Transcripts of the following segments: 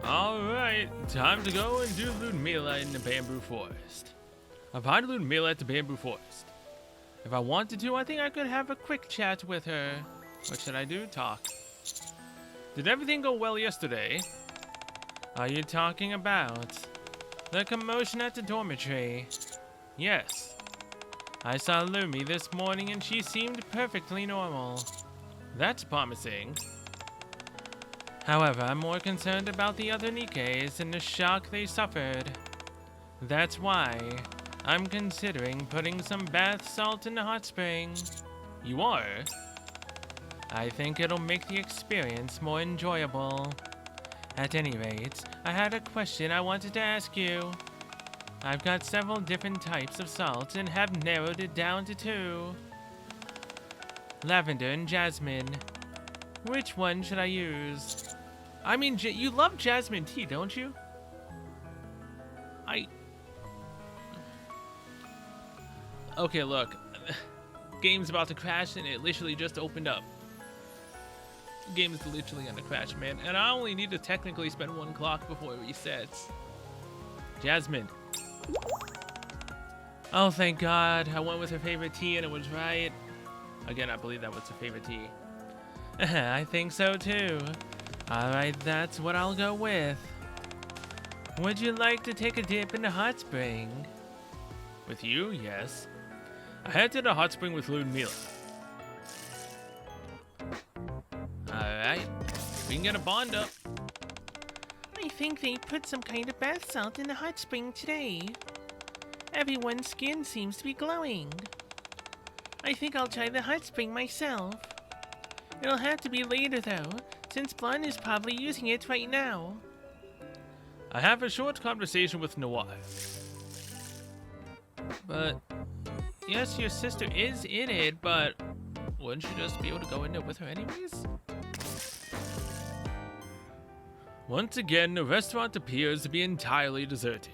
Alright, time to go and do Ludmilla in the bamboo forest. I've hired Ludmilla at the bamboo forest. If I wanted to, I think I could have a quick chat with her. What should I do? Talk. Did everything go well yesterday? Are you talking about the commotion at the dormitory? Yes. I saw Lumi this morning and she seemed perfectly normal. That's promising. However, I'm more concerned about the other Nikkes and the shock they suffered. That's why I'm considering putting some bath salt in the hot spring. You are? I think it'll make the experience more enjoyable. At any rate, I had a question I wanted to ask you. I've got several different types of salt and have narrowed it down to 2. Lavender and jasmine. Which one should I use? I mean, you love jasmine tea, don't you? Okay, look. Game's about to crash and it literally just opened up. Game's literally gonna crash, man. And I only need to technically spend 1 clock before it resets. Jasmine. Oh, thank God. I went with her favorite tea and it was right. Again, I believe that was her favorite tea. I think so too. Alright, that's what I'll go with. Would you like to take a dip in the hot spring? With you? Yes. I head to the hot spring with Ludmilla. Alright, we can get a bond up. I think they put some kind of bath salt in the hot spring today. Everyone's skin seems to be glowing. I think I'll try the hot spring myself. It'll have to be later though, since Blonde is probably using it right now. I have a short conversation with Noir. But, yes, your sister is in it, but wouldn't you just be able to go in there with her anyways? Once again, the restaurant appears to be entirely deserted.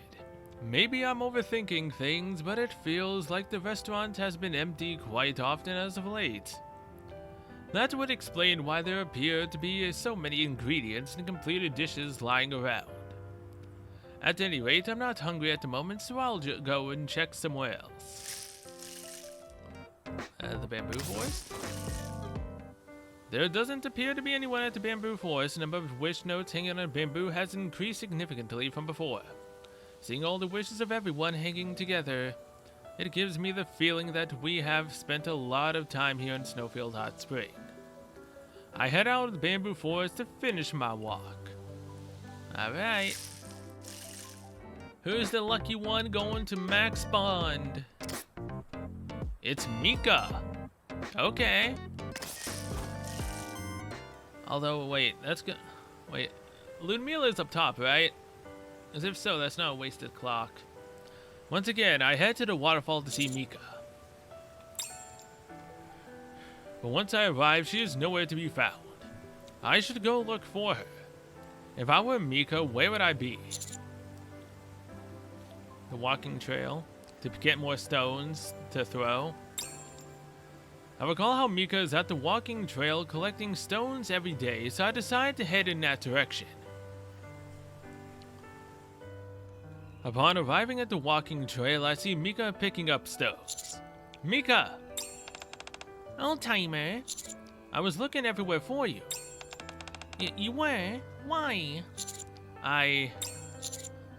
Maybe I'm overthinking things, but it feels like the restaurant has been empty quite often as of late. That would explain why there appear to be so many ingredients and completed dishes lying around. At any rate, I'm not hungry at the moment, so I'll go and check somewhere else. The bamboo forest? There doesn't appear to be anyone at the bamboo forest. The number of wish notes hanging on bamboo has increased significantly from before. Seeing all the wishes of everyone hanging together, it gives me the feeling that we have spent a lot of time here in Snowfield Hot Spring. I head out of the bamboo forest to finish my walk. Alright. Who's the lucky one going to Max Bond? It's Mika. Okay. Although, wait, that's good. Wait, Ludmilla's up top, right? As if so, that's not a wasted clock. Once again, I head to the waterfall to see Mika. But once I arrive, she is nowhere to be found. I should go look for her. If I were Mika, where would I be? The walking trail? To get more stones to throw? I recall how Mika is at the walking trail collecting stones every day, so I decided to head in that direction. Upon arriving at the walking trail, I see Mika picking up stones. Mika! Old-timer. I was looking everywhere for you. You were? Why? I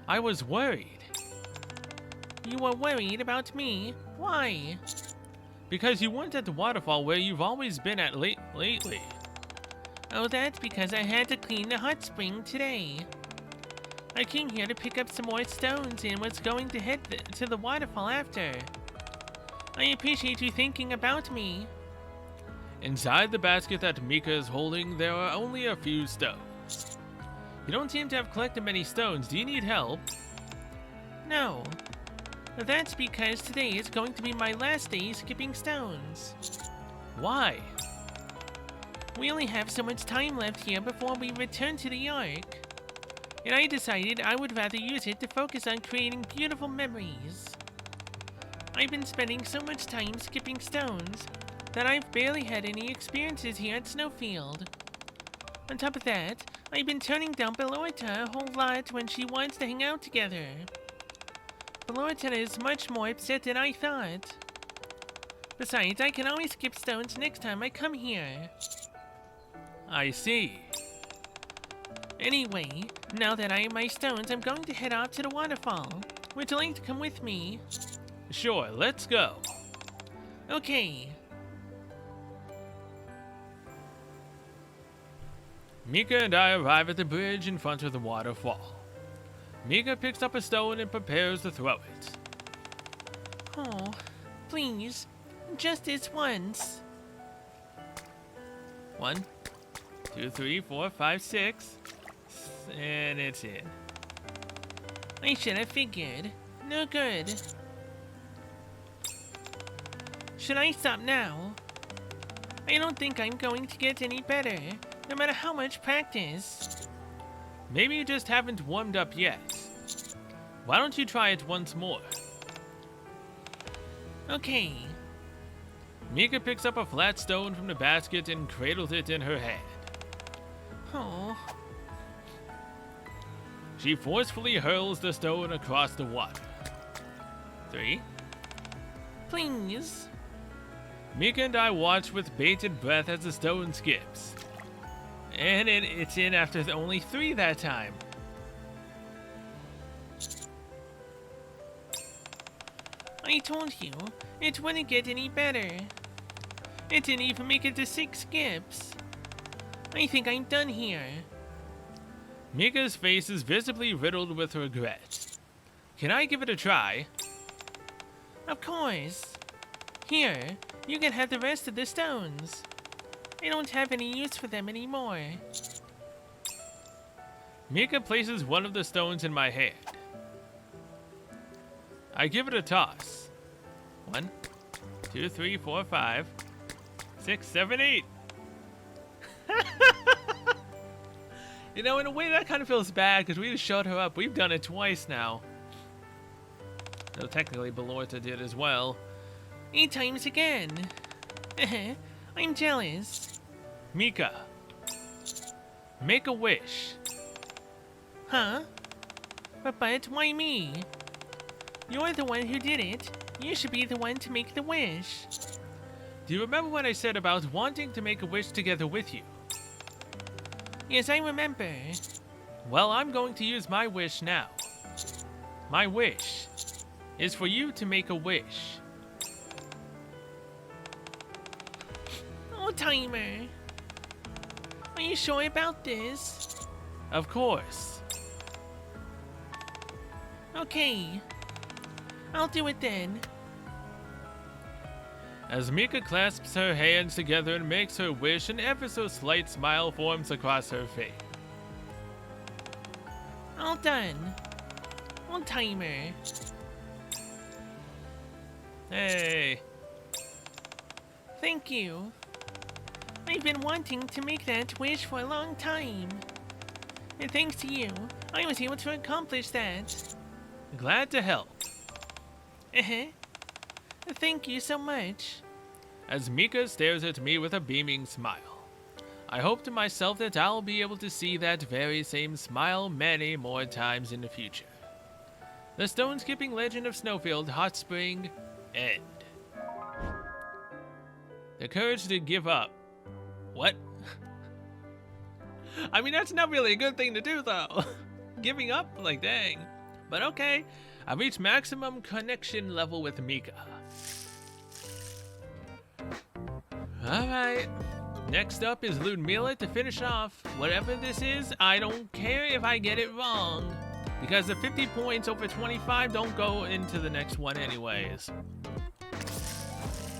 was worried. You were worried about me? Why? Because you weren't at the waterfall where you've always been at lately. Oh, that's because I had to clean the hot spring today. I came here to pick up some more stones and was going to head to the waterfall after. I appreciate you thinking about me. Inside the basket that Mika is holding, there are only a few stones. You don't seem to have collected many stones. Do you need help? No. That's because today is going to be my last day skipping stones. Why? We only have so much time left here before we return to the Ark. And I decided I would rather use it to focus on creating beautiful memories. I've been spending so much time skipping stones that I've barely had any experiences here at Snowfield. On top of that, I've been turning down Belorta a whole lot when she wants to hang out together. Belorta is much more upset than I thought. Besides, I can always skip stones next time I come here. I see. Anyway, now that I have my stones, I'm going to head off to the waterfall. Would you like to come with me? Sure, let's go. Okay. Nikke and I arrive at the bridge in front of the waterfall. Nikke picks up a stone and prepares to throw it. Oh, please, just this once. 1, 2, 3, 4, 5, 6, and it's in. I should have figured. No good. Should I stop now? I don't think I'm going to get any better, no matter how much practice. Maybe you just haven't warmed up yet. Why don't you try it once more? Okay. Nikke picks up a flat stone from the basket and cradles it in her hand. Oh. She forcefully hurls the stone across the water. 3. Please. Nikke and I watch with bated breath as the stone skips. And it's in after only 3 that time. I told you, it wouldn't get any better. It didn't even make it to 6 skips. I think I'm done here. Nikke's face is visibly riddled with regret. Can I give it a try? Of course. Here, you can have the rest of the stones. I don't have any use for them anymore. Nikke places one of the stones in my hand. I give it a toss. 1, 2, 3, 4, 5, 6, 7, 8. You know, in a way that kind of feels bad because we just showed her up. We've done it twice now. Though technically Belorta did as well. 8 times again. I'm jealous. Mika, make a wish. Huh? But why me? You're the one who did it. You should be the one to make the wish. Do you remember what I said about wanting to make a wish together with you? Yes, I remember. Well, I'm going to use my wish now. My wish is for you to make a wish. Oh, Timer. Are you sure about this? Of course. Okay. I'll do it then. As Nikke clasps her hands together and makes her wish, an ever so slight smile forms across her face. All done. On timer. Hey. Thank you. I've been wanting to make that wish for a long time. And thanks to you, I was able to accomplish that. Glad to help. Thank you so much. As Nikke stares at me with a beaming smile. I hope to myself that I'll be able to see that very same smile many more times in the future. The stone-skipping legend of Snowfield Hot Spring end. The courage to give up. What? I mean, that's not really a good thing to do, though. Giving up? Like, dang. But okay. I've reached maximum connection level with Nikke. Alright. Next up is Ludmilla to finish off. Whatever this is, I don't care if I get it wrong. Because the 50 points over 25 don't go into the next one anyways.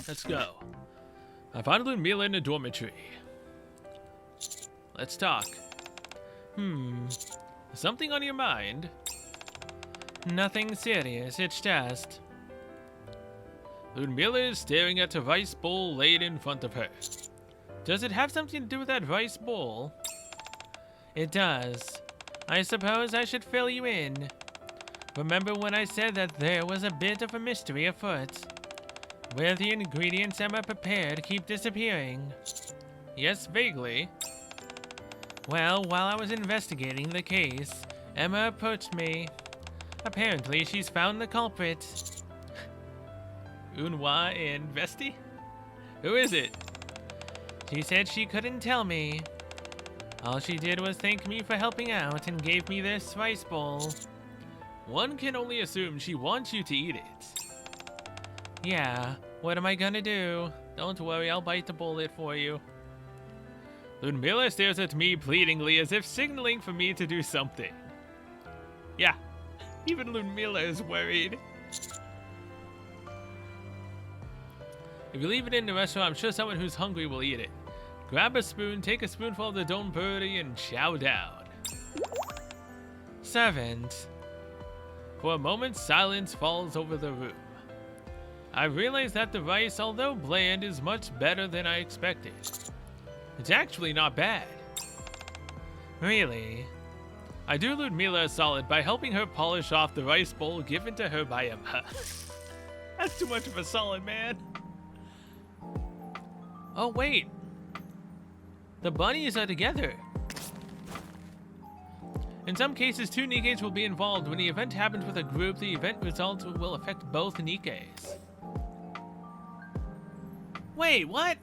Let's go. I found Ludmilla in the dormitory. Let's talk. Something on your mind? Nothing serious, it's just... Ludmilla is staring at a rice bowl laid in front of her. Does it have something to do with that rice bowl? It does. I suppose I should fill you in. Remember when I said that there was a bit of a mystery afoot? Where the ingredients Emma prepared keep disappearing? Yes, vaguely. Well, while I was investigating the case, Emma approached me. Apparently, she's found the culprit. Unwa and Vesti? Who is it? She said she couldn't tell me. All she did was thank me for helping out and gave me this rice bowl. One can only assume she wants you to eat it. Yeah, what am I gonna do? Don't worry, I'll bite the bullet for you. Ludmilla stares at me pleadingly as if signaling for me to do something. Yeah, even Ludmilla is worried. If you leave it in the restaurant, I'm sure someone who's hungry will eat it. Grab a spoon, take a spoonful of the donburi, and chow down. Servant. For a moment, silence falls over the room. I realize that the rice, although bland, is much better than I expected. It's actually not bad. Really? I do Ludmilla a solid by helping her polish off the rice bowl given to her by Emma. That's too much of a solid, man. Oh, wait. The bunnies are together. In some cases, two Nikkes will be involved. When the event happens with a group, the event results will affect both Nikkes. Wait, what?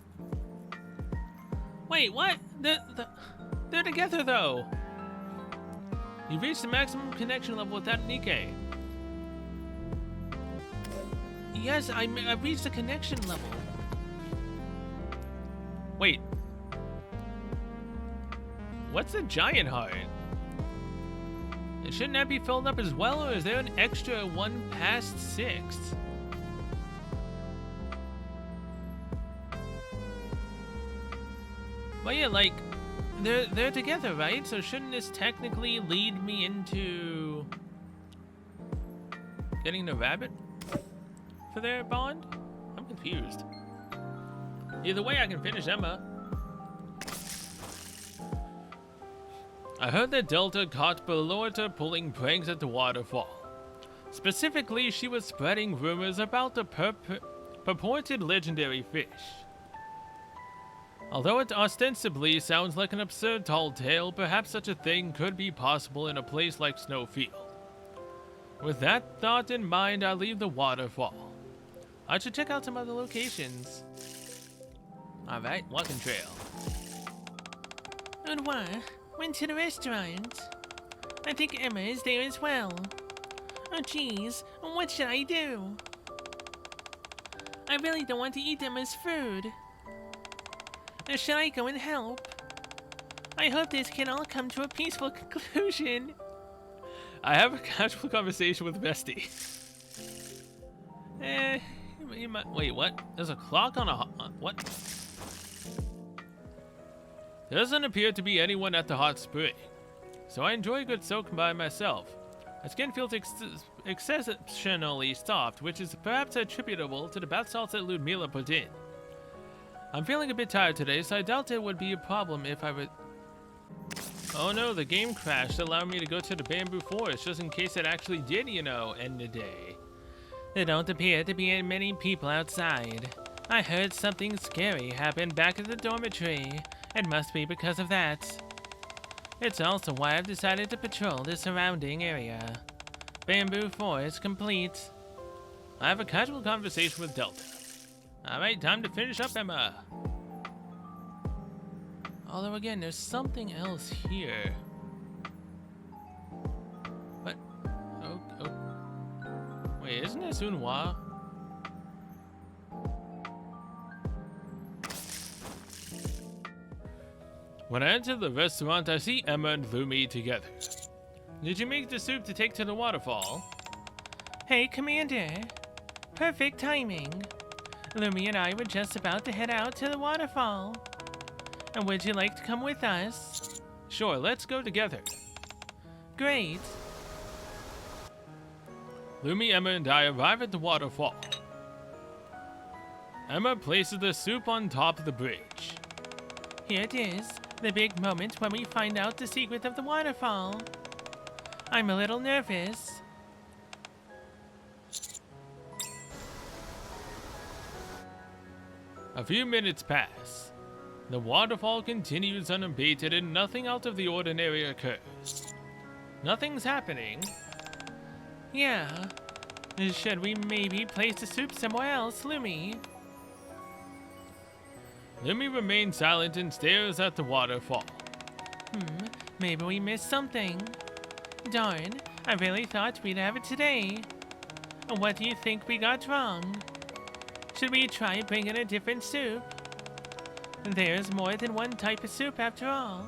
Wait, what? They're together, though. You've reached the maximum connection level with that Nikke. Yes, I've reached the connection level. Wait. What's a giant heart? Shouldn't that be filled up as well, or is there an extra 1 past 6? Well, yeah, like, they're together, right? So shouldn't this technically lead me into getting the rabbit for their bond? I'm confused. Either way, I can finish Emma. I heard that Delta caught Belorta pulling pranks at the waterfall. Specifically, she was spreading rumors about the purported legendary fish. Although it ostensibly sounds like an absurd tall tale, perhaps such a thing could be possible in a place like Snowfield. With that thought in mind, I leave the waterfall. I should check out some other locations. Alright, walking trail. And what? Went to the restaurant. I think Emma is there as well. Oh jeez, what should I do? I really don't want to eat Emma's food. Or should I go and help? I hope this can all come to a peaceful conclusion. I have a casual conversation with Bestie. Wait, what? There's a clock on what? There doesn't appear to be anyone at the hot spring, so I enjoy a good soak by myself. My skin feels exceptionally soft, which is perhaps attributable to the bath salts that Ludmilla put in. I'm feeling a bit tired today, so I doubt it would be a problem if I would... Oh no, the game crashed, allowing me to go to the bamboo forest, just in case it actually did, end the day. There don't appear to be many people outside. I heard something scary happen back at the dormitory. It must be because of that. It's also why I've decided to patrol the surrounding area. Bamboo forest complete. I have a casual conversation with Delta. Alright, time to finish up Emma. Although again, there's something else here. But, wait, isn't this Unwa? When I enter the restaurant, I see Emma and Lumi together. Did you make the soup to take to the waterfall? Hey, Commander. Perfect timing. Lumi and I were just about to head out to the waterfall. And would you like to come with us? Sure, let's go together. Great. Lumi, Emma, and I arrive at the waterfall. Emma places the soup on top of the bridge. Here it is. The big moment when we find out the secret of the waterfall. I'm a little nervous. A few minutes pass. The waterfall continues unabated and nothing out of the ordinary occurs. Nothing's happening. Yeah. Should we maybe place the soup somewhere else, Lumi? Lumi remains silent and stares at the waterfall. Maybe we missed something. Darn, I really thought we'd have it today. What do you think we got wrong? Should we try bringing a different soup? There's more than one type of soup after all.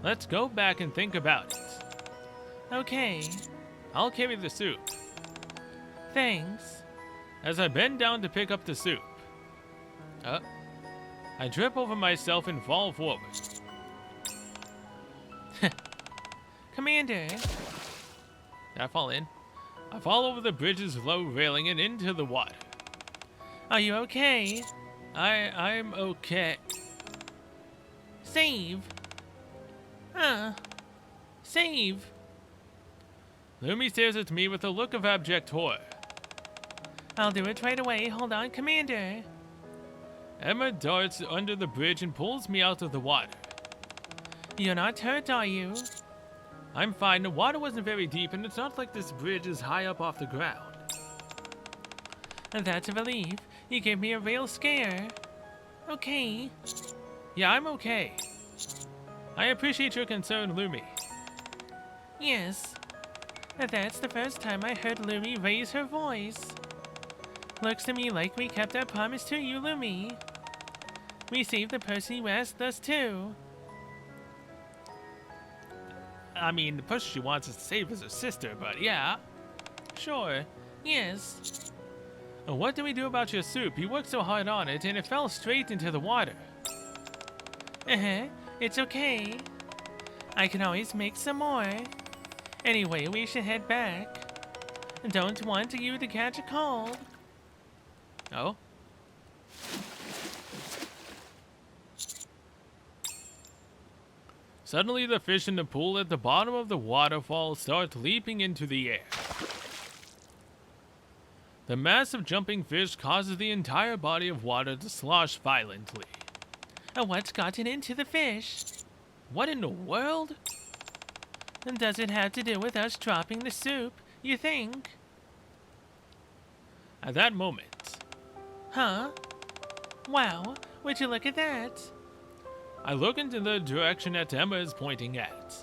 Let's go back and think about it. Okay. I'll carry the soup. Thanks. As I bend down to pick up the soup, I trip over myself and fall forward. Commander! Did I fall in? I fall over the bridge's low railing and into the water. Are you okay? I'm okay. Save! Save! Lumi stares at me with a look of abject horror. I'll do it right away. Hold on, Commander. Emma darts under the bridge and pulls me out of the water. You're not hurt, are you? I'm fine. The water wasn't very deep, and it's not like this bridge is high up off the ground. That's a relief. You gave me a real scare. Okay. Yeah, I'm okay. I appreciate your concern, Lumi. Yes. That's the first time I heard Lumi raise her voice. Looks to me like we kept our promise to you, Lumi. We saved the person who asked us to. I mean, the person she wants us to save is her sister, but yeah. Sure. Yes. What do we do about your soup? You worked so hard on it, and it fell straight into the water. It's okay. I can always make some more. Anyway, we should head back. Don't want you to catch a cold. Oh? Suddenly, the fish in the pool at the bottom of the waterfall start leaping into the air. The mass of jumping fish causes the entire body of water to slosh violently. What's gotten into the fish? What in the world? And does it have to do with us dropping the soup, you think? At that moment... Huh? Wow, would you look at that? I look into the direction that Emma is pointing at.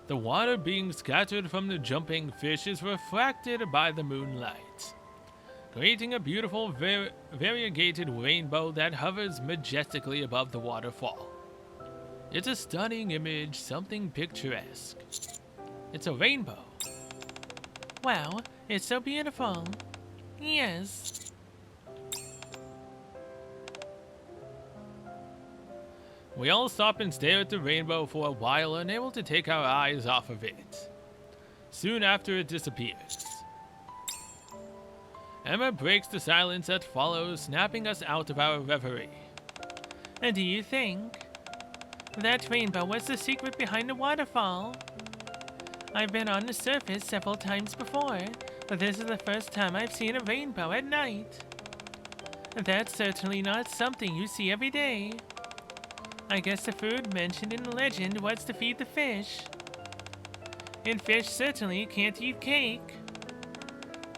The water being scattered from the jumping fish is refracted by the moonlight, creating a beautiful variegated rainbow that hovers majestically above the waterfall. It's a stunning image, something picturesque. It's a rainbow. Wow, it's so beautiful. Yes. We all stop and stare at the rainbow for a while, unable to take our eyes off of it. Soon after, it disappears. Emma breaks the silence that follows, snapping us out of our reverie. And do you think that rainbow was the secret behind the waterfall? I've been on the surface several times before, but this is the first time I've seen a rainbow at night. That's certainly not something you see every day. I guess the food mentioned in the legend was to feed the fish. And fish certainly can't eat cake.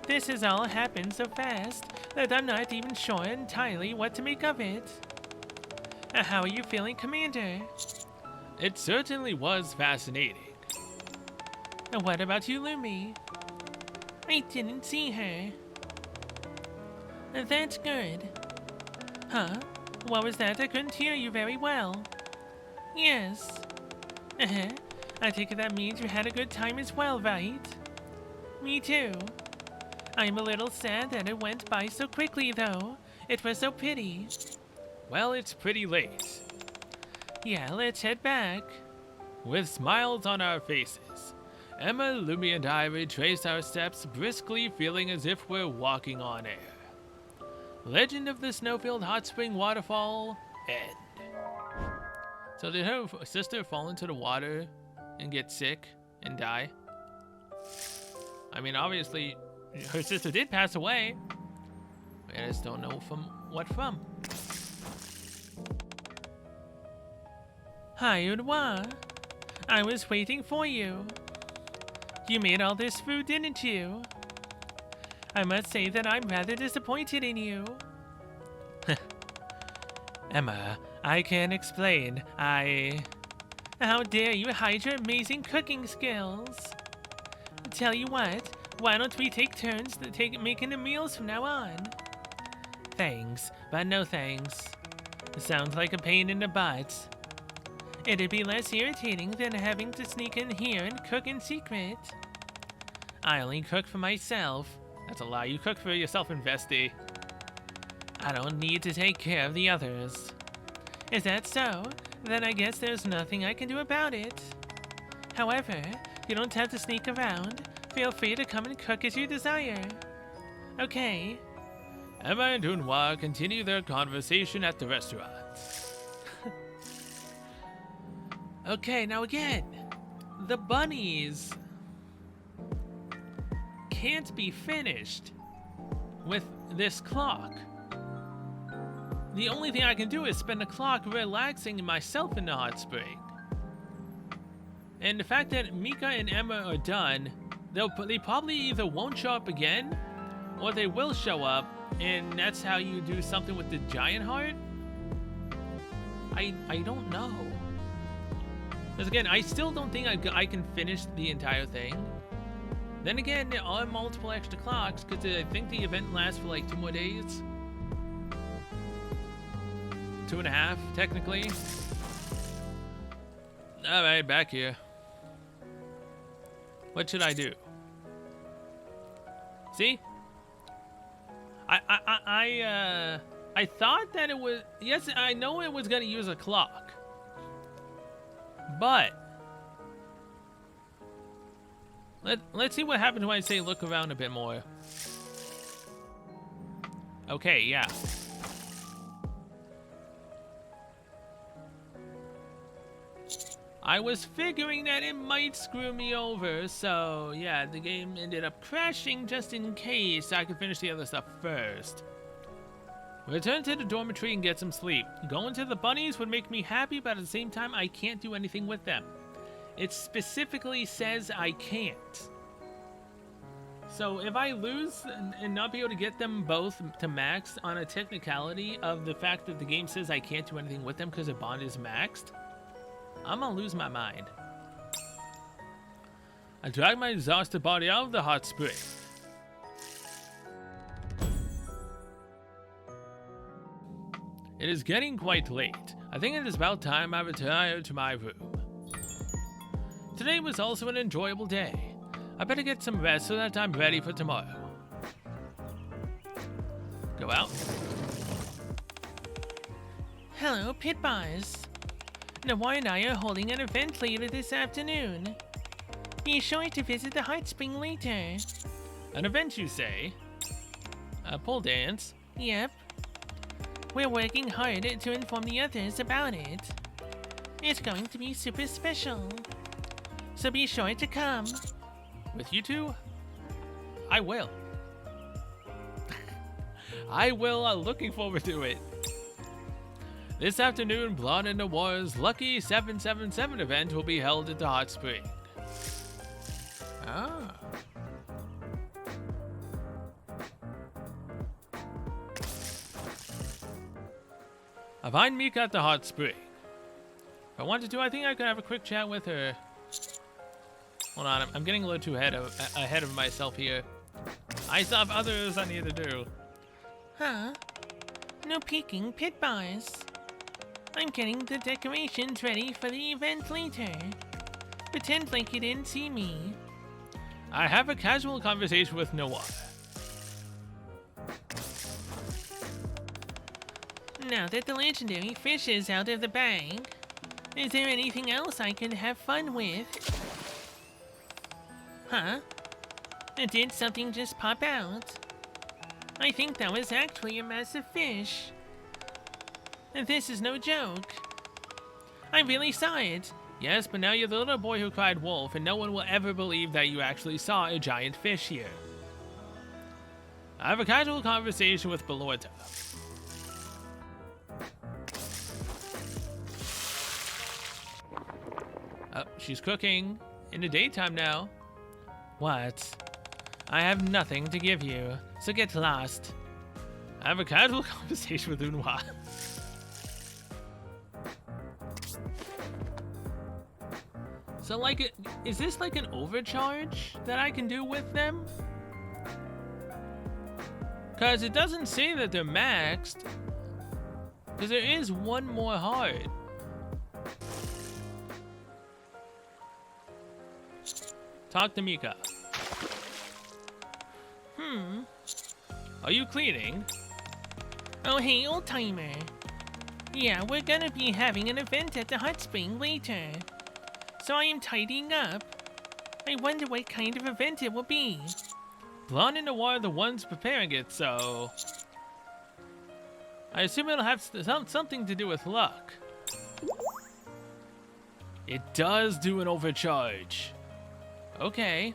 This has all happened so fast that I'm not even sure entirely what to make of it. How are you feeling, Commander? It certainly was fascinating. What about you, Lumi? I didn't see her. That's good. Huh? What was that? I couldn't hear you very well. Yes. I take it that means you had a good time as well, right? Me too. I'm a little sad that it went by so quickly, though. It was so pretty. Well, it's pretty late. Yeah, let's head back. With smiles on our faces, Emma, Lumi, and I retrace our steps, briskly feeling as if we're walking on air. Legend of the Snowfield Hot Spring Waterfall, end. So did her sister fall into the water and get sick and die? I mean, obviously, her sister did pass away. I just don't know from what from. Hi, Udwa. I was waiting for you. You made all this food, didn't you? I must say that I'm rather disappointed in you. Emma, I can't explain. How dare you hide your amazing cooking skills? Tell you what, why don't we take turns making the meals from now on? Thanks, but no thanks. Sounds like a pain in the butt. It'd be less irritating than having to sneak in here and cook in secret. I only cook for myself. That's a lie, you cook for yourself, Investy. I don't need to take care of the others. Is that so? Then I guess there's nothing I can do about it. However, you don't have to sneak around. Feel free to come and cook as you desire. Okay. Emma and Dunwa continue their conversation at the restaurant. Okay, now again, the bunnies can't be finished with this clock. The only thing I can do is spend a clock relaxing myself in the hot spring. And the fact that Mika and Emma are done, they probably either won't show up again, or they will show up, and that's how you do something with the giant heart? I don't know. Because again, I still don't think I can finish the entire thing. Then again, there are multiple extra clocks, because I think the event lasts for like 2 more days. 2.5, technically. Alright, back here. What should I do? See? I thought that it was... Yes, I know it was going to use a clock. But... Let's see what happens when I say look around a bit more. Okay, yeah. I was figuring that it might screw me over, so yeah, the game ended up crashing just in case I could finish the other stuff first. Return to the dormitory and get some sleep. Going to the bunnies would make me happy, but at the same time, I can't do anything with them. It specifically says I can't. So if I lose and not be able to get them both to max on a technicality of the fact that the game says I can't do anything with them because the bond is maxed, I'm gonna lose my mind. I drag my exhausted body out of the hot spring. It is getting quite late. I think it is about time I retire to my room. Today was also an enjoyable day. I better get some rest so that I'm ready for tomorrow. Go out. Hello, Pit Bars. Noir and I are holding an event later this afternoon. Be sure to visit the hot spring later. An event, you say? A pole dance? Yep. We're working hard to inform the others about it. It's going to be super special. So be sure to come. With you two? I will. I will. Looking forward to it. This afternoon, Blonde and Noir's Lucky 777 event will be held at the hot spring. Ah. I find Mika at the hot spring. If I wanted to, I think I could have a quick chat with her. Hold on, I'm getting a little too ahead of myself here. I still have others I need to do. Huh? No peeking, Pit Bars. I'm getting the decorations ready for the event later. Pretend like you didn't see me. I have a casual conversation with Noir. Now that the legendary fish is out of the bag, is there anything else I can have fun with? Huh? Did something just pop out? I think that was actually a massive fish. This is no joke. I really saw it. Yes, but now you're the little boy who cried wolf, and no one will ever believe that you actually saw a giant fish here. I have a casual conversation with She's cooking in the daytime now. What? I have nothing to give you, so get lost. I have a casual conversation with Unhwa. So, like, is this like an overcharge that I can do with them? Because it doesn't say that they're maxed. Because there is one more heart. Talk to Mika. Are you cleaning? Oh, hey, old timer. Yeah, we're gonna be having an event at the hot spring later. So I am tidying up. I wonder what kind of event it will be. Blonde and Noir are the ones preparing it, so... I assume it'll have something to do with luck. It does do an overcharge. Okay.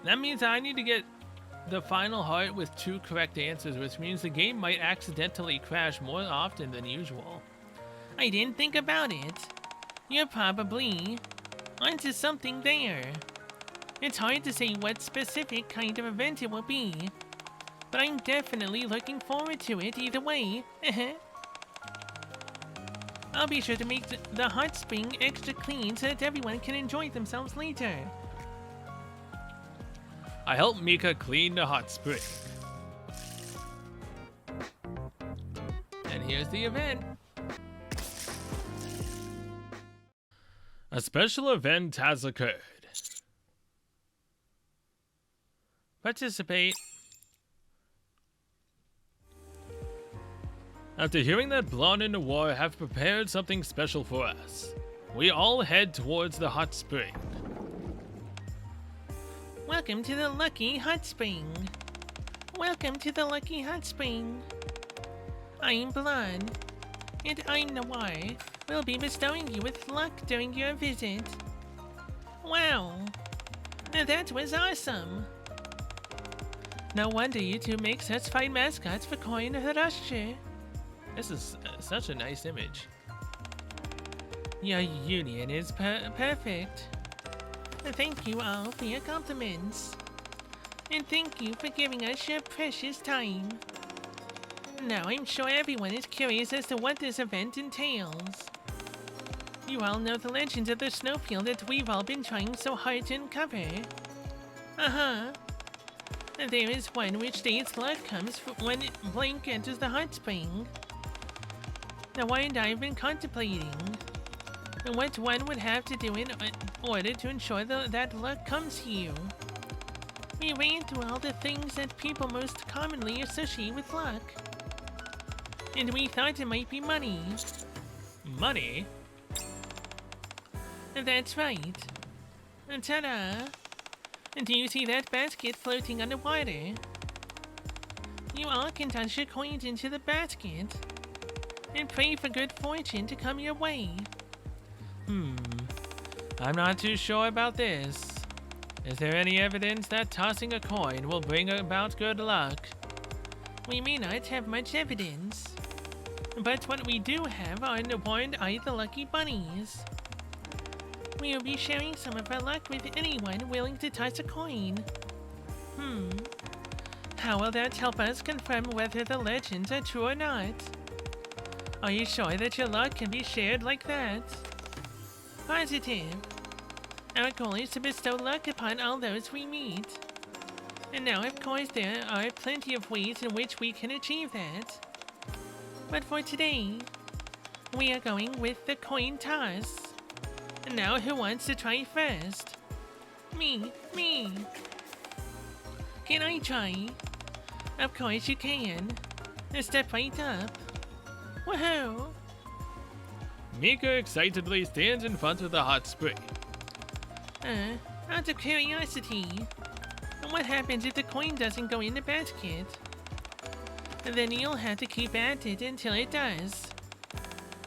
That means I need to get the final heart with 2 correct answers, which means the game might accidentally crash more often than usual. I didn't think about it. You're probably onto something there. It's hard to say what specific kind of event it will be, but I'm definitely looking forward to it either way. I'll be sure to make the hot spring extra clean so that everyone can enjoy themselves later. I helped Mika clean the hot spring. And here's the event. A special event has occurred. Participate. After hearing that Blonde and Noir have prepared something special for us, we all head towards the hot spring. Welcome to the Lucky Hot Spring. Welcome to the Lucky Hot Spring. I'm Blonde, and I'm Noir. We'll be bestowing you with luck during your visit. Wow, that was awesome. No wonder you two make such fine mascots for Coin Rusher. This is such a nice image. Your union is perfect. Thank you all for your compliments. And thank you for giving us your precious time. Now I'm sure everyone is curious as to what this event entails. You all know the legends of the snowfield that we've all been trying so hard to uncover. There is one which states luck comes when Blank enters the hot spring. Now I and I have been contemplating what one would have to do in order to ensure that luck comes to you. We ran through all the things that people most commonly associate with luck. And we thought it might be money. Money? That's right. Ta-da! Do you see that basket floating underwater? You all can toss your coins into the basket and pray for good fortune to come your way. I'm not too sure about this. Is there any evidence that tossing a coin will bring about good luck? We may not have much evidence, but what we do have are Noir and I the Lucky Bunnies. We will be sharing some of our luck with anyone willing to toss a coin. How will that help us confirm whether the legends are true or not? Are you sure that your luck can be shared like that? Positive. Our goal is to bestow luck upon all those we meet. And now, of course, there are plenty of ways in which we can achieve that. But for today, we are going with the coin toss. Now, who wants to try first? Me. Can I try? Of course you can. Step right up. Woohoo! Mika excitedly stands in front of the hot spring. Out of curiosity, what happens if the coin doesn't go in the basket? Then you'll have to keep at it until it does.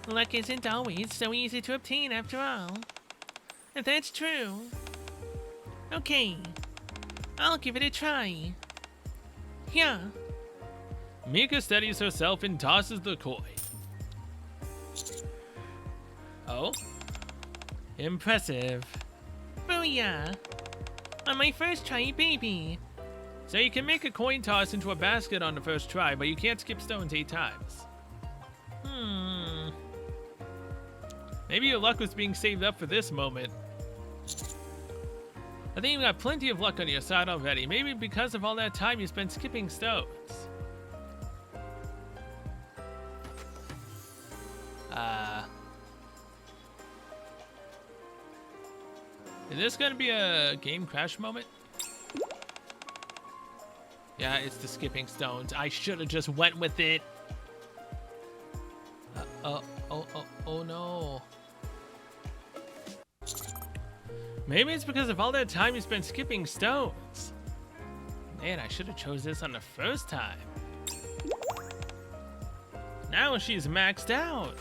Luck isn't always so easy to obtain after all. That's true. Okay, I'll give it a try. Yeah. Mika steadies herself and tosses the coin. Oh? Impressive. Booyah! On my first try, baby. So you can make a coin toss into a basket on the first try, but you can't skip stones 8 times. Maybe your luck was being saved up for this moment. I think you got plenty of luck on your side already. Maybe because of all that time you spent skipping stones. Is this gonna be a game crash moment? Yeah, it's the skipping stones. I should have just went with it. Oh no. Maybe it's because of all that time you spent skipping stones. Man, I should have chose this on the first time. Now she's maxed out.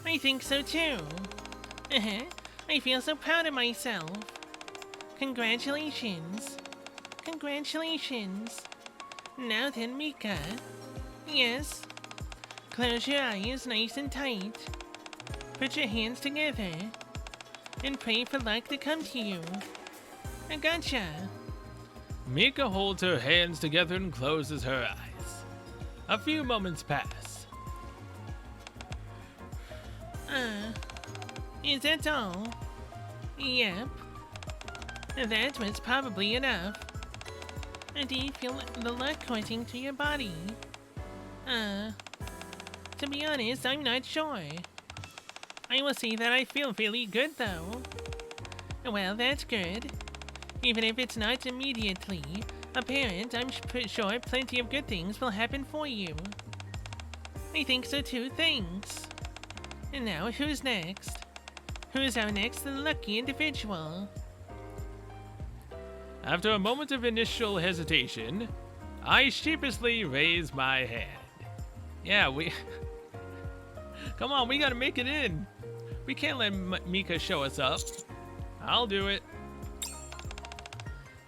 I think so too. I feel so proud of myself. Congratulations. Congratulations. Now then, Mika. Yes. Close your eyes nice and tight. Put your hands together. And pray for luck to come to you. I gotcha. Mika holds her hands together and closes her eyes. A few moments pass. Is that all? Yep. That was probably enough. Do you feel the luck coursing through your body? To be honest, I'm not sure. I will say that I feel really good though. Well, that's good. Even if it's not immediately apparent, I'm sure plenty of good things will happen for you. I think so too, thanks. And now, who's next? Who's our next lucky individual? After a moment of initial hesitation, I sheepishly raise my hand. Yeah, we... Come on, we gotta make it in. We can't let Mika show us up. I'll do it.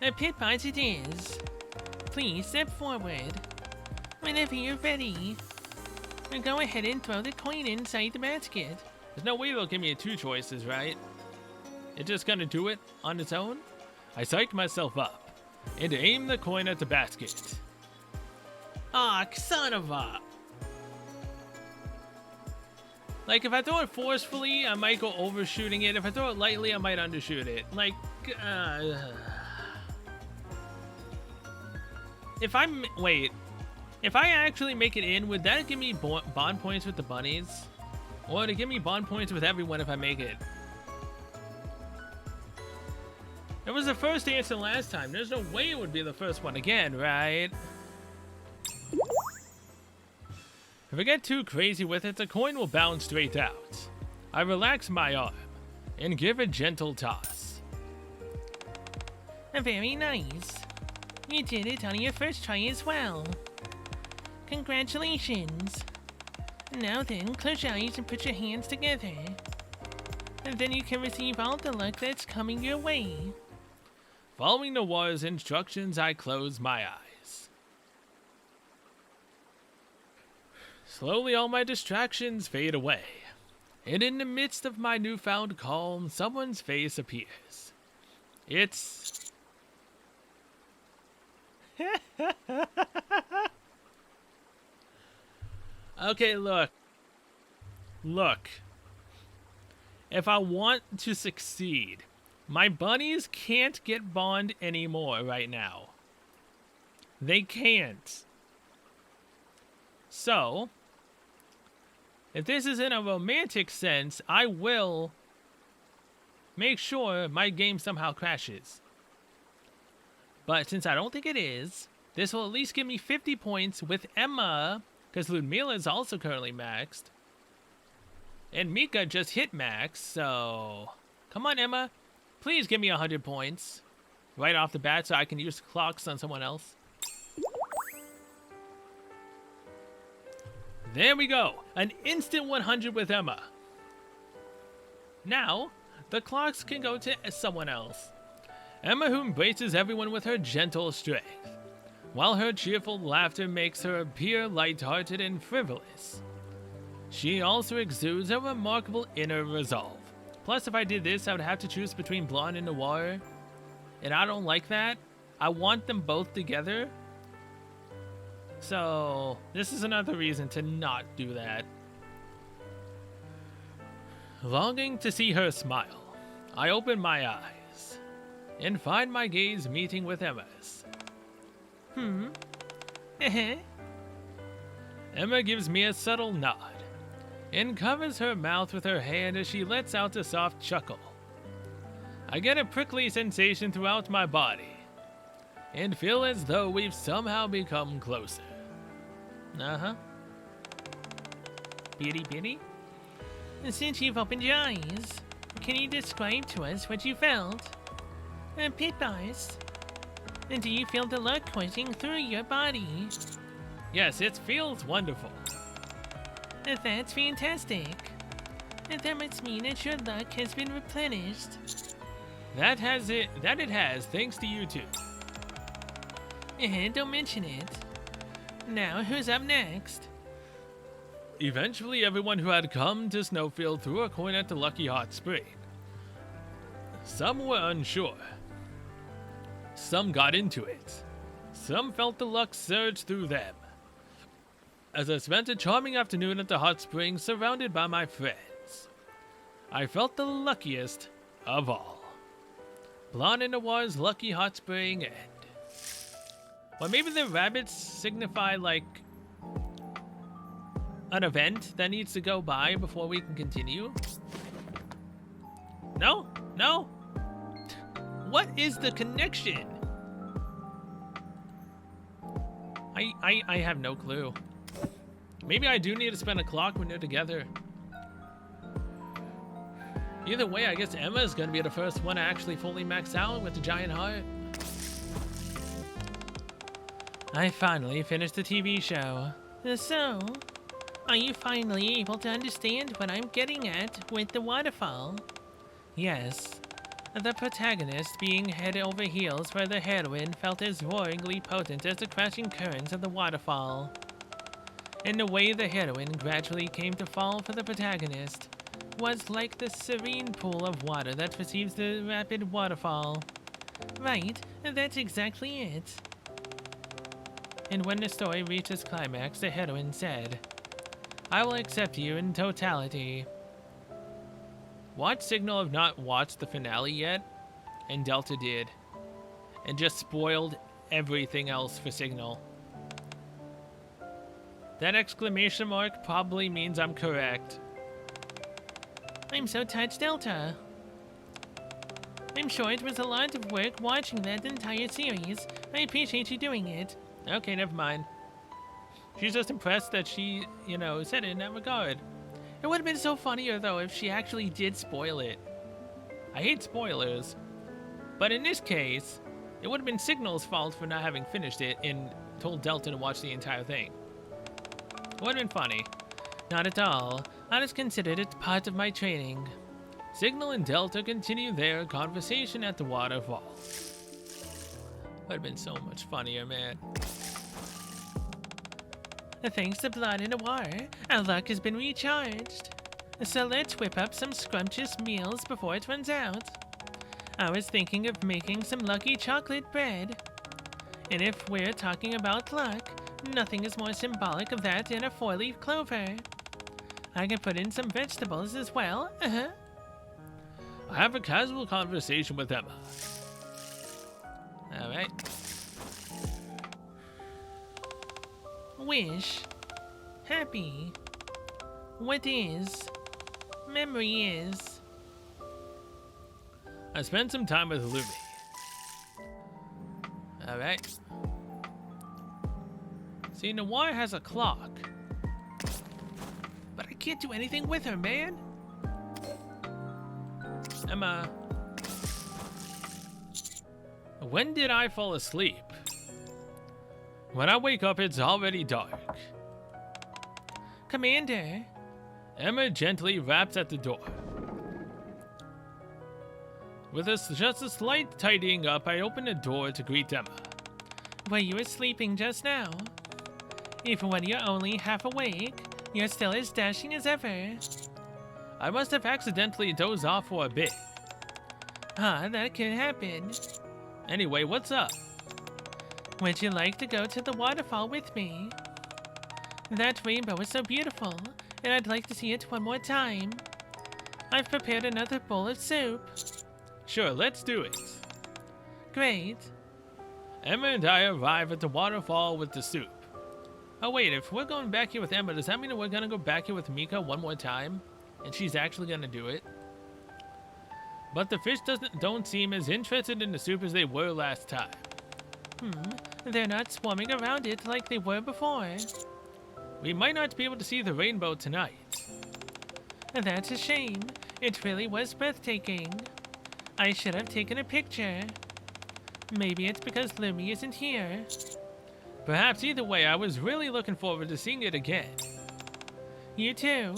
A pit boss it is. Please step forward. Whenever you're ready. And go ahead and throw the coin inside the basket. There's no way they'll give me 2 choices, right? It's just gonna do it on its own? I psyched myself up and aim the coin at the basket. Aw, son of a... Like, if I throw it forcefully, I might go overshooting it. If I throw it lightly, I might undershoot it. Like, if I actually make it in, would that give me bond points with the bunnies? Or would it give me bond points with everyone if I make it? It was the first answer last time. There's no way it would be the first one again, right? If I get too crazy with it, the coin will bounce straight out. I relax my arm and give a gentle toss. Very nice. You did it on your first try as well. Congratulations. Now then, close your eyes and put your hands together. And then you can receive all the luck that's coming your way. Following the war's instructions, I close my eyes. Slowly, all my distractions fade away. And in the midst of my newfound calm, someone's face appears. It's... Okay, look. Look. If I want to succeed, my bunnies can't get bond anymore right now. They can't. So, if this is in a romantic sense, I will make sure my game somehow crashes. But since I don't think it is, this will at least give me 50 points with Emma, because Ludmila is also currently maxed. And Mika just hit max, so... Come on, Emma. Please give me 100 points. Right off the bat so I can use clocks on someone else. There we go. An instant 100 with Emma. Now, the clocks can go to someone else. Emma, who embraces everyone with her gentle strength, while her cheerful laughter makes her appear light-hearted and frivolous. She also exudes a remarkable inner resolve, Plus, if I did this, I would have to choose between blonde and noir. And I don't like that. I want them both together. So, this is another reason to not do that. Longing to see her smile, I open my eyes and find my gaze meeting with Emma's. Emma gives me a subtle nod and covers her mouth with her hand as she lets out a soft chuckle. I get a prickly sensation throughout my body and feel as though we've somehow become closer. Bitty? Since you've opened your eyes, can you describe to us what you felt? Pit bars. Do you feel the luck coursing through your body? Yes, it feels wonderful. That's fantastic. That must mean that your luck has been replenished. That it has, thanks to you two. Don't mention it. Now, who's up next? Eventually, everyone who had come to Snowfield threw a coin at the Lucky Hot Spring. Some were unsure. Some got into it. Some felt the luck surge through them. As I spent a charming afternoon at the hot spring surrounded by my friends, I felt the luckiest of all. Blonde and Noir's Lucky Hot Spring and... Well, maybe the rabbits signify, like, an event that needs to go by before we can continue? No? What is the connection? I have no clue. Maybe I do need to spend a clock when they're together. Either way, I guess Emma's gonna be the first one to actually fully max out with the giant heart. I finally finished the TV show. So, are you finally able to understand what I'm getting at with the waterfall? Yes. The protagonist being head over heels for the heroine felt as roaringly potent as the crashing currents of the waterfall. And the way the heroine gradually came to fall for the protagonist was like the serene pool of water that precedes the rapid waterfall. Right, that's exactly it. And when the story reached its climax, the heroine said, "I will accept you in totality." Watch Signal have not watched the finale yet, and Delta did, and just spoiled everything else for Signal. That exclamation mark probably means I'm correct. I'm so touched, Delta. I'm sure it was a lot of work watching that entire series. I appreciate you doing it. Okay, never mind. She's just impressed that she, said it in that regard. It would have been so funnier, though, if she actually did spoil it. I hate spoilers. But in this case, it would have been Signal's fault for not having finished it and told Delta to watch the entire thing. It would have been funny. Not at all. I just considered it part of my training. Signal and Delta continue their conversation at the waterfall. Would have been so much funnier, man. Thanks to Blood and Noir, our luck has been recharged. So let's whip up some scrumptious meals before it runs out. I was thinking of making some lucky chocolate bread. And if we're talking about luck, nothing is more symbolic of that than a 4-leaf clover. I can put in some vegetables as well. I have a casual conversation with Emma. Alright. Wish. Happy. What is? Memory is. I spent some time with Luby. Alright. See, Noir has a clock. But I can't do anything with her, man. Emma. When did I fall asleep? When I wake up, it's already dark. Commander. Emma gently raps at the door. With just a slight tidying up, I open the door to greet Emma. Well, you were sleeping just now. Even when you're only half awake, you're still as dashing as ever. I must have accidentally dozed off for a bit. Huh, that could happen. Anyway, what's up? Would you like to go to the waterfall with me? That rainbow is so beautiful, and I'd like to see it one more time. I've prepared another bowl of soup. Sure, let's do it. Great. Emma and I arrive at the waterfall with the soup. Oh wait, if we're going back here with Emma, does that mean that we're gonna go back here with Mika one more time? And she's actually gonna do it? But the fish don't seem as interested in the soup as they were last time. They're not swarming around it like they were before. We might not be able to see the rainbow tonight. That's a shame. It really was breathtaking. I should have taken a picture. Maybe it's because Lumi isn't here. Perhaps either way, I was really looking forward to seeing it again. You too?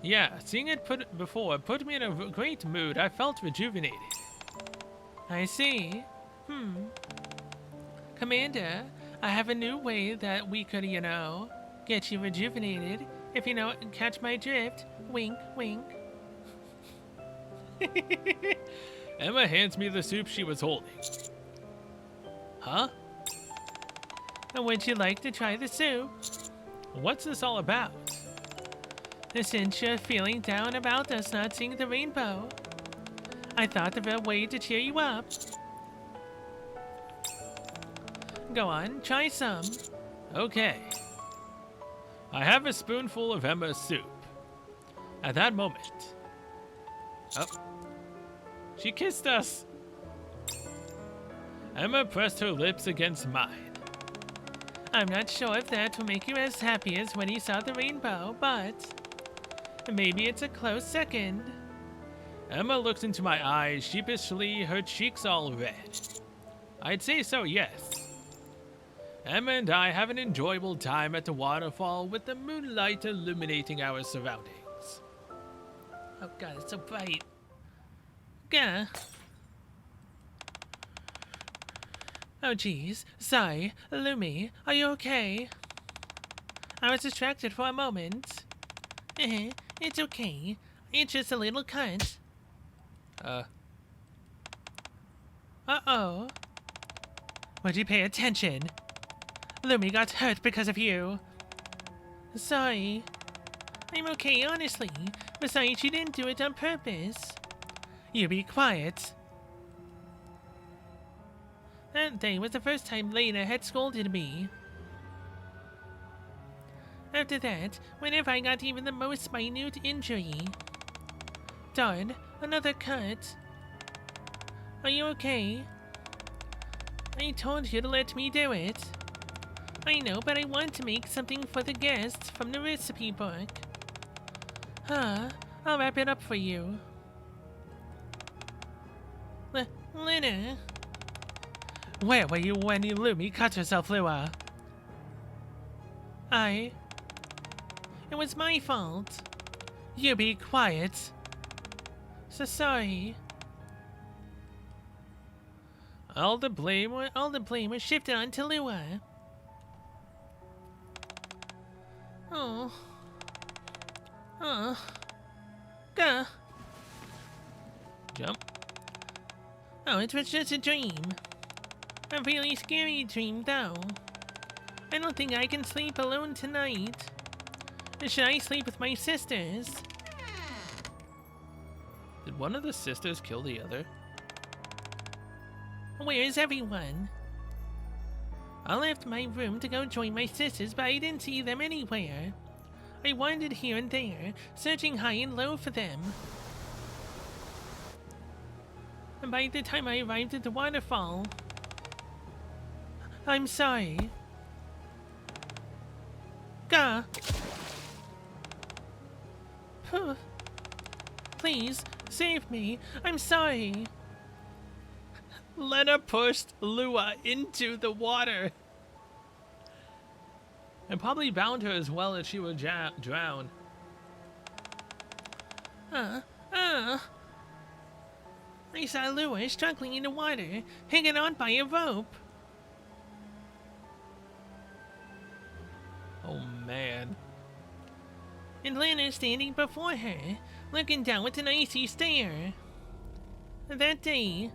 Yeah, seeing it before put me in a great mood. I felt rejuvenated. I see. Commander, I have a new way that we could, get you rejuvenated. If you know, catch my drift. Wink, wink. Emma hands me the soup she was holding. Huh? Would you like to try the soup? What's this all about? Since you're feeling down about us not seeing the rainbow, I thought of a way to cheer you up. Go on, try some. Okay. I have a spoonful of Emma's soup. At that moment... Oh. She kissed us! Emma pressed her lips against mine. I'm not sure if that will make you as happy as when you saw the rainbow, but maybe it's a close second. Emma looked into my eyes sheepishly, her cheeks all red. I'd say so, yes. Emma and I have an enjoyable time at the waterfall with the moonlight illuminating our surroundings. Oh god, it's so bright. Gah. Oh geez, sorry. Lumi, are you okay? I was distracted for a moment. It's okay. It's just a little cut. Uh-oh. Would you pay attention? Lumi got hurt because of you. Sorry. I'm okay, honestly. Besides, you didn't do it on purpose. You be quiet. That day was the first time Lena had scolded me. After that, whenever I got even the most minute injury. Darn, another cut. Are you okay? I told you to let me do it. I know, but I want to make something for the guests from the recipe book. Huh, I'll wrap it up for you. Lena? Where were you when Lumi cut herself, Lua? It was my fault. You be quiet. So sorry. All the blame was shifted onto Lua. Oh. Gah. Jump. Oh, it was just a dream. A really scary dream, though. I don't think I can sleep alone tonight. Should I sleep with my sisters? Did one of the sisters kill the other? Where's everyone? I left my room to go join my sisters, but I didn't see them anywhere. I wandered here and there, searching high and low for them. And by the time I arrived at the waterfall... I'm sorry. Gah! Please, save me. I'm sorry. Lena pushed Lua into the water. And probably bound her as well as she would drown. I saw Lua struggling in the water, hanging on by a rope. Oh man. And Lena standing before her, looking down with an icy stare. That day,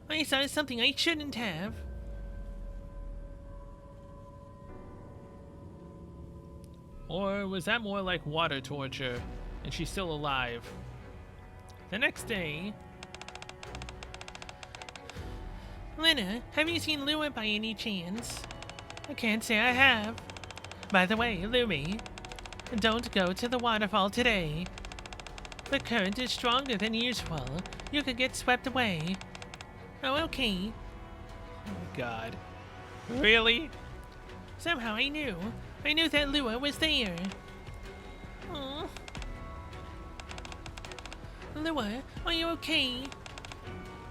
I saw something I shouldn't have. Or was that more like water torture, and she's still alive? The next day... Lena, have you seen Lua by any chance? I can't say I have. By the way, Lumi, don't go to the waterfall today. The current is stronger than usual. You could get swept away. Oh, okay. Oh my god. Really? Somehow I knew. I knew that Lua was there. Aww. Lua, are you okay?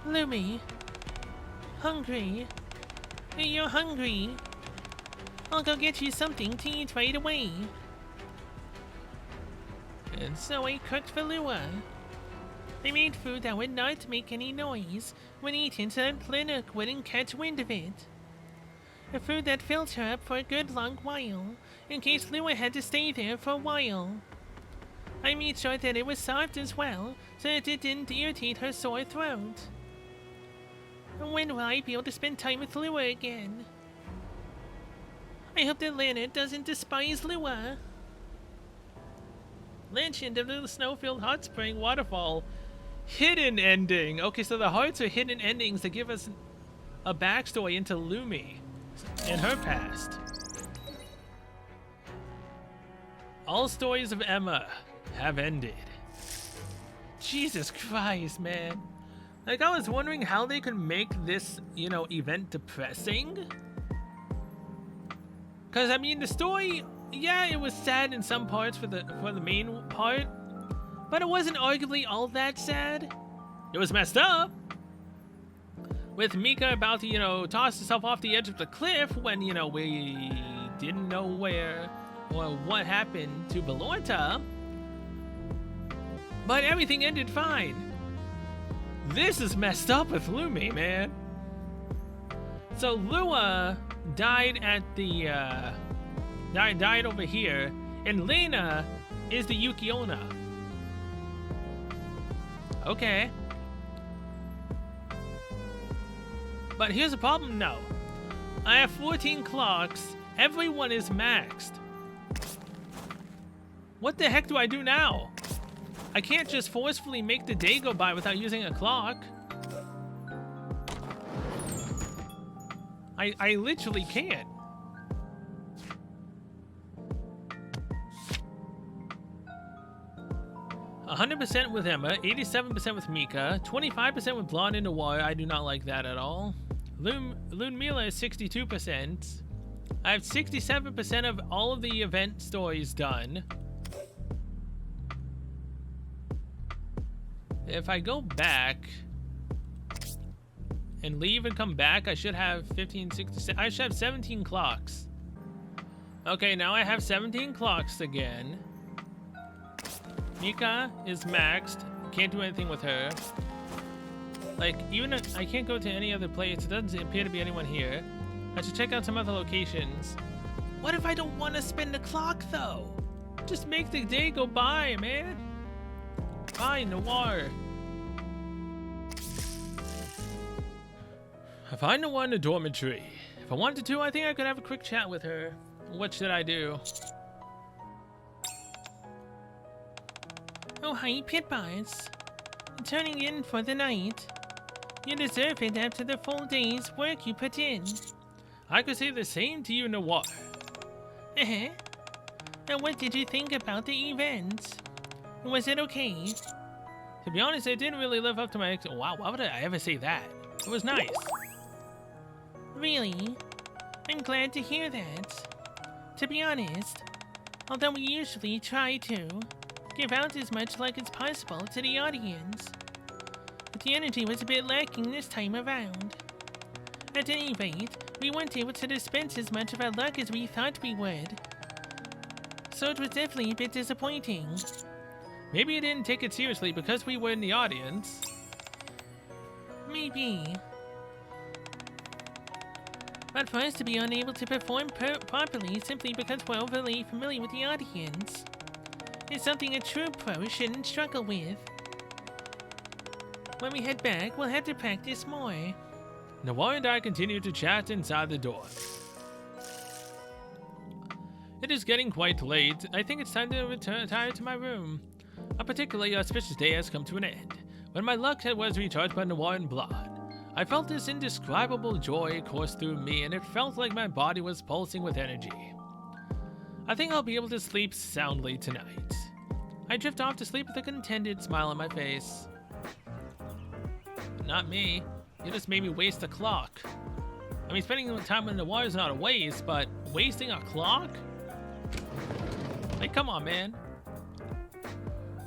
Lumi. Hungry? You're hungry? I'll go get you something to eat right away. And so I cooked for Lua. I made food that would not make any noise when eaten so that Lena wouldn't catch wind of it. A food that filled her up for a good long while, in case Lua had to stay there for a while. I made sure that it was soft as well, so that it didn't irritate her sore throat. When will I be able to spend time with Lua again? I hope that Lena doesn't despise Lua. Legend of the Snowfield Hot Spring Waterfall. Hidden ending. Okay, so the hearts are hidden endings that give us a backstory into Lumi and her past. All stories of Emma have ended. Jesus Christ, man. Like, I was wondering how they could make this, you know, event depressing. Because, I mean, the story, yeah, it was sad in some parts for the main part, but it wasn't arguably all that sad. It was messed up. With Mika about to, you know, toss herself off the edge of the cliff when, you know, we didn't know where or what happened to Belorta. But everything ended fine. This is messed up with Lumi, man. So Lua died at the, died over here, and Lena is the Yukiona. Okay. But here's the problem, no. I have 14 clocks. Everyone is maxed. What the heck do I do now? I can't just forcefully make the day go by without using a clock. I literally can't. %, with Emma, 87% with Mika, 25% with Blonde and Noir. I do not like that at all. Lunmila is 62%. I have 67% of all of the event stories done. If I go back and leave and come back, I should have 15, 16, I should have 17 clocks. Okay, now I have 17 clocks again. Mika is maxed. Can't do anything with her. Like, even if I can't go to any other place, it doesn't appear to be anyone here. I should check out some other locations. What if I don't want to spend the clock, though? Just make the day go by, man. Bye, Noir. I find Noir in the dormitory. If I wanted to, I think I could have a quick chat with her. What should I do? Oh, hi, Pitbars. Turning in for the night. You deserve it after the full day's work you put in. I could say the same to you, Noir. Uh-huh. And what did you think about the event? Was it okay? To be honest, it didn't really live up to my wow, why would I ever say that? It was nice. Really? I'm glad to hear that. To be honest, although we usually try to give out as much luck as possible to the audience, but the energy was a bit lacking this time around. At any rate, we weren't able to dispense as much of our luck as we thought we would. So it was definitely a bit disappointing. Maybe you didn't take it seriously because we were in the audience. Maybe. But for us to be unable to perform properly simply because we're overly familiar with the audience, It's something a true pro shouldn't struggle with. When we head back, we'll have to practice more. Noir and I continue to chat inside the door. It is getting quite late. I think it's time to retire to my room. A particularly auspicious day has come to an end. When my luck was recharged by Noir and blood, I felt this indescribable joy course through me, and it felt like my body was pulsing with energy. I think I'll be able to sleep soundly tonight. I drift off to sleep with a contented smile on my face. Not me. You just made me waste a clock. I mean, spending time in the water is not a waste, but wasting a clock? Like, come on, man.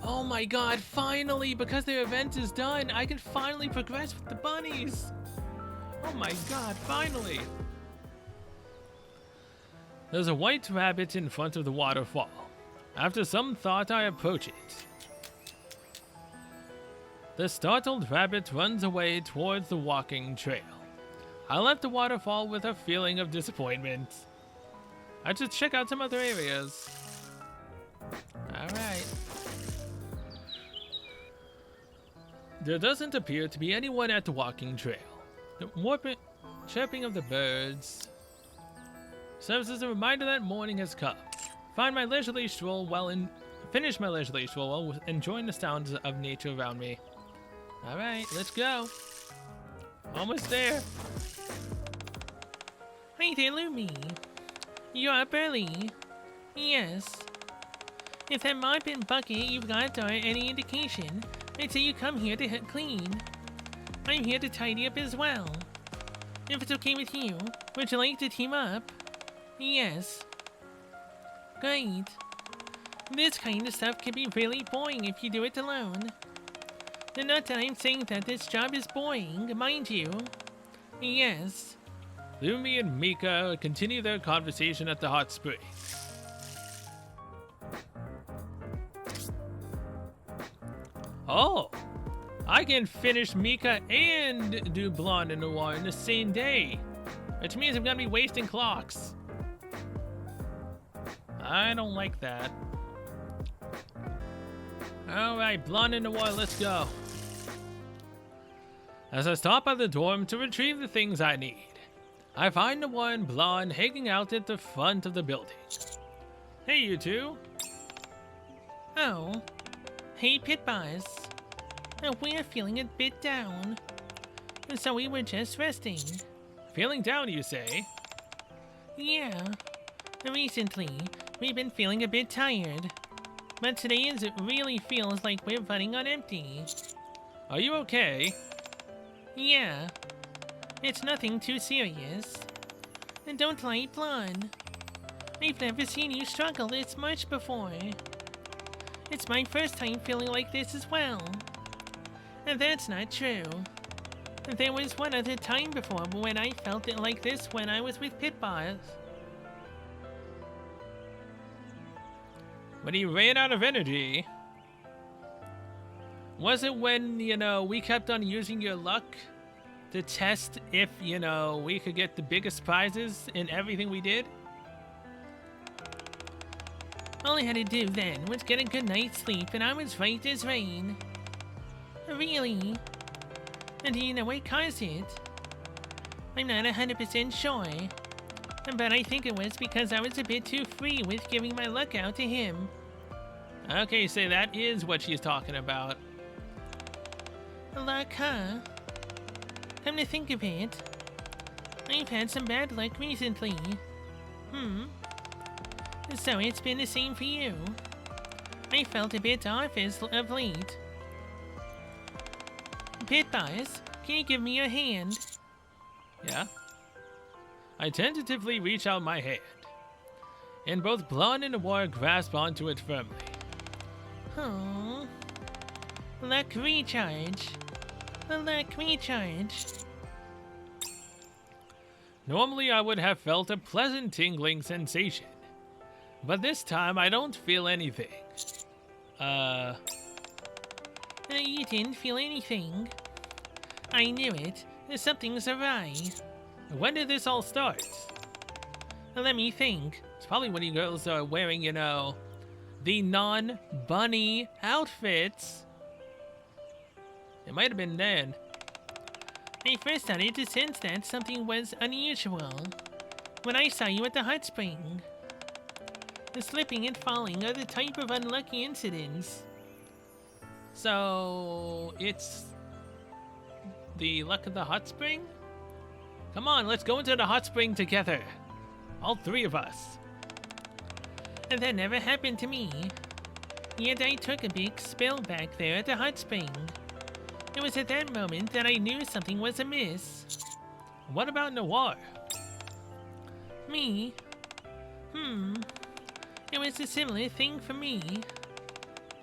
Oh my god, finally! Because the event is done, I can finally progress with the bunnies! Oh my god, finally! There's a white rabbit in front of the waterfall. After some thought, I approach it. The startled rabbit runs away towards the walking trail. I left the waterfall with a feeling of disappointment. I should check out some other areas. Alright. There doesn't appear to be anyone at the walking trail. The chirping of the birds serves as a reminder that morning has come. Finish my leisurely stroll while enjoying the sounds of nature around me. Alright, let's go. Almost there. Hi there, Lumi. You're up early. Yes. If that mop and bucket you've got are any indication, I'd say you come here to clean. I'm here to tidy up as well. If it's okay with you, would you like to team up? Yes. Great. This kind of stuff can be really boring if you do it alone. Not that I'm saying that this job is boring, mind you. Yes. Lumi and Mika continue their conversation at the hot spring. Oh! I can finish Mika and do Blonde and Noir in the same day. Which means I'm gonna be wasting clocks. I don't like that. Alright, Blonde and Noir, let's go. As I stop by the dorm to retrieve the things I need, I find Noir and Blonde hanging out at the front of the building. Hey, you two. Oh. Hey, Pit Boss. We're feeling a bit down. So we were just resting. Feeling down, you say? Yeah. Recently, we've been feeling a bit tired. But today it really feels like we're running on empty. Are you okay? Yeah. It's nothing too serious. And don't lie, Blonde. I've never seen you struggle this much before. It's my first time feeling like this as well. And that's not true. There was one other time before when I felt it like this when I was with Pit Boss. When he ran out of energy. Was it when, we kept on using your luck to test if, we could get the biggest prizes in everything we did? All I had to do then was get a good night's sleep and I was right as rain. Really? And do you know what caused it? I'm not 100% sure. But I think it was because I was a bit too free with giving my luck out to him. Okay, so that is what she's talking about. Luck, huh? Come to think of it, I've had some bad luck recently. So it's been the same for you. I felt a bit off of late. Pit Boss, can you give me your hand? Yeah. I tentatively reach out my hand, and both Blonde and Noir grasp onto it firmly. Oh, luck recharge. Luck recharge. Normally I would have felt a pleasant tingling sensation, but this time I don't feel anything. You didn't feel anything. I knew it. Something's awry. When did this all start? Let me think. It's probably when you girls are wearing, the non-bunny outfits. It might have been then. I first started to sense that something was unusual when I saw you at the hot spring. The slipping and falling are the type of unlucky incidents. So, it's the luck of the hot spring? Come on, let's go into the hot spring together. All three of us. And that never happened to me. Yet I took a big spill back there at the hot spring. It was at that moment that I knew something was amiss. What about Noir? Me? It was a similar thing for me.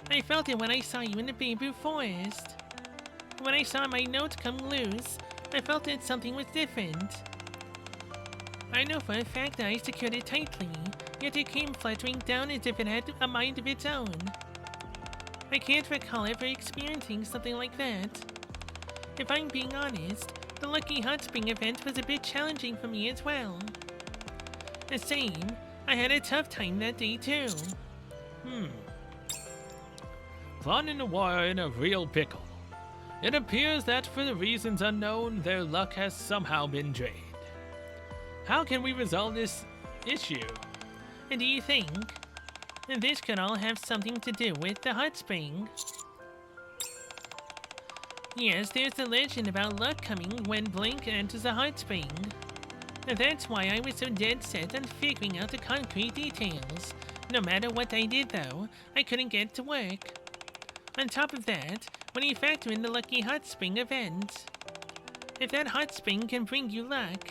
I felt it when I saw you in the bamboo forest. When I saw my note come loose, I felt that something was different. I know for a fact that I secured it tightly, yet it came fluttering down as if it had a mind of its own. I can't recall ever experiencing something like that. If I'm being honest, the Lucky Hot Spring event was a bit challenging for me as well. The same, I had a tough time that day too. Blonde and Noir are in a real pickle. It appears that for the reasons unknown, their luck has somehow been drained. How can we resolve this issue? And do you think this could all have something to do with the hot spring? Yes, there's a legend about luck coming when Blink enters a hot spring. That's why I was so dead set on figuring out the concrete details. No matter what I did though, I couldn't get to work. On top of that, when you factor in the Lucky Hot Spring event, if that hot spring can bring you luck,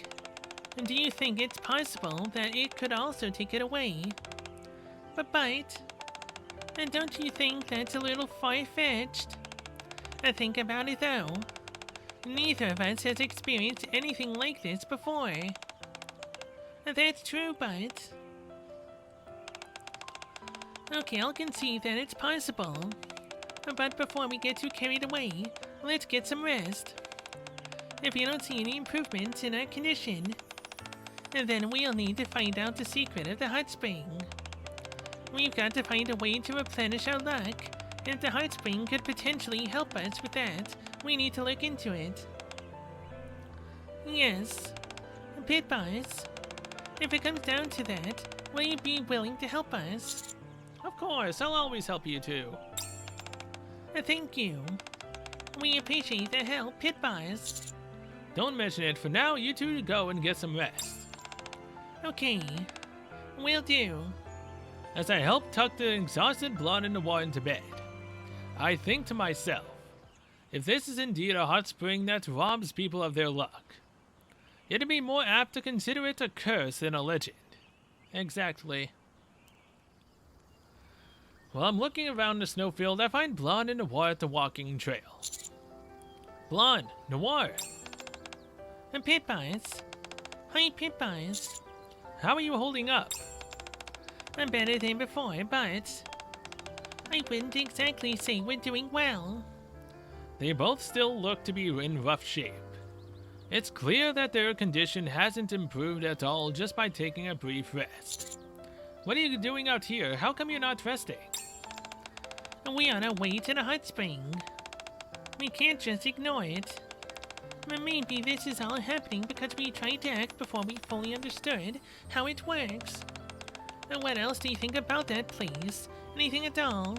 do you think it's possible that it could also take it away? But, and don't you think that's a little far-fetched? Think about it though. Neither of us has experienced anything like this before. That's true, but... Okay, I'll concede that it's possible. But before we get too carried away, let's get some rest. If you don't see any improvements in our condition, then we'll need to find out the secret of the hot spring. We've got to find a way to replenish our luck, and if the hot spring could potentially help us with that, we need to look into it. Yes. Pit Boss, if it comes down to that, will you be willing to help us? Of course, I'll always help you too. Thank you. We appreciate the help, Pit Boss. Don't mention it for now. You two go and get some rest. Okay, will do. As I help tuck the exhausted Blonde and Noir into bed, I think to myself, if this is indeed a hot spring that robs people of their luck, it'd be more apt to consider it a curse than a legend. Exactly. While I'm looking around the snowfield, I find Blonde and Noir at the walking trail. Blonde, Noir. Pit Boss. Hi, Pit Boss. How are you holding up? I'm better than before, but I wouldn't exactly say we're doing well. They both still look to be in rough shape. It's clear that their condition hasn't improved at all just by taking a brief rest. What are you doing out here? How come you're not resting? We're on our way to the hot spring. We can't just ignore it. Maybe this is all happening because we tried to act before we fully understood how it works. What else do you think about that, please? Anything at all?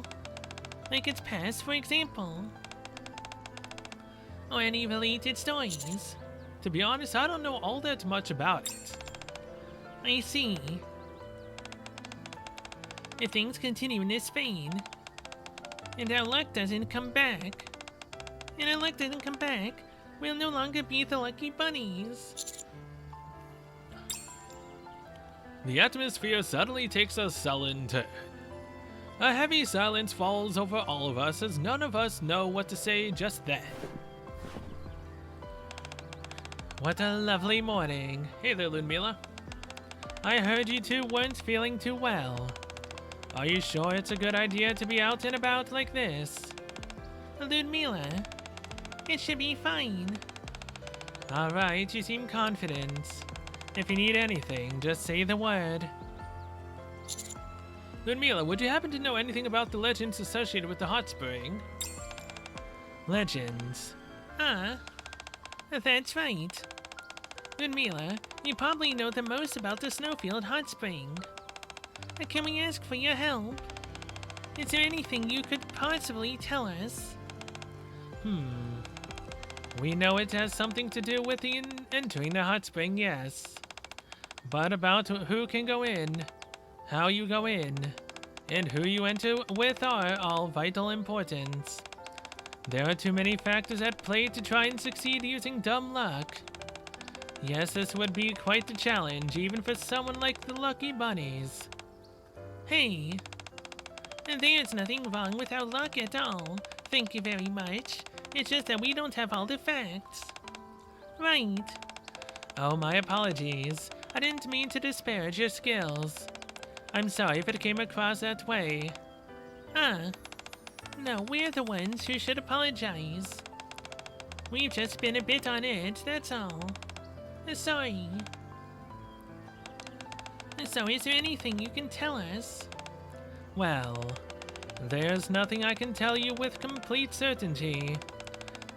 Like its past, for example? Or any related stories? To be honest, I don't know all that much about it. I see. If things continue in this vein, and our luck doesn't come back, we'll no longer be the lucky bunnies. The atmosphere suddenly takes a sullen turn. A heavy silence falls over all of us as none of us know what to say just then. What a lovely morning. Hey there, Ludmila. I heard you two weren't feeling too well. Are you sure it's a good idea to be out and about like this? Ludmila, it should be fine. Alright, you seem confident. If you need anything, just say the word. Ludmila, would you happen to know anything about the legends associated with the hot spring? Legends. Ah, that's right. Ludmila, you probably know the most about the Snowfield hot spring. Can we ask for your help? Is there anything you could possibly tell us? We know it has something to do with the entering the hot spring, yes. But about who can go in, how you go in, and who you enter with are all vital importance. There are too many factors at play to try and succeed using dumb luck. Yes, this would be quite the challenge, even for someone like the Lucky Bunnies. Hey, there's nothing wrong with our luck at all. Thank you very much. It's just that we don't have all the facts. Right. Oh, my apologies. I didn't mean to disparage your skills. I'm sorry if it came across that way. Ah. No, we're the ones who should apologize. We've just been a bit on edge, that's all. Sorry. So, is there anything you can tell us? Well, there's nothing I can tell you with complete certainty.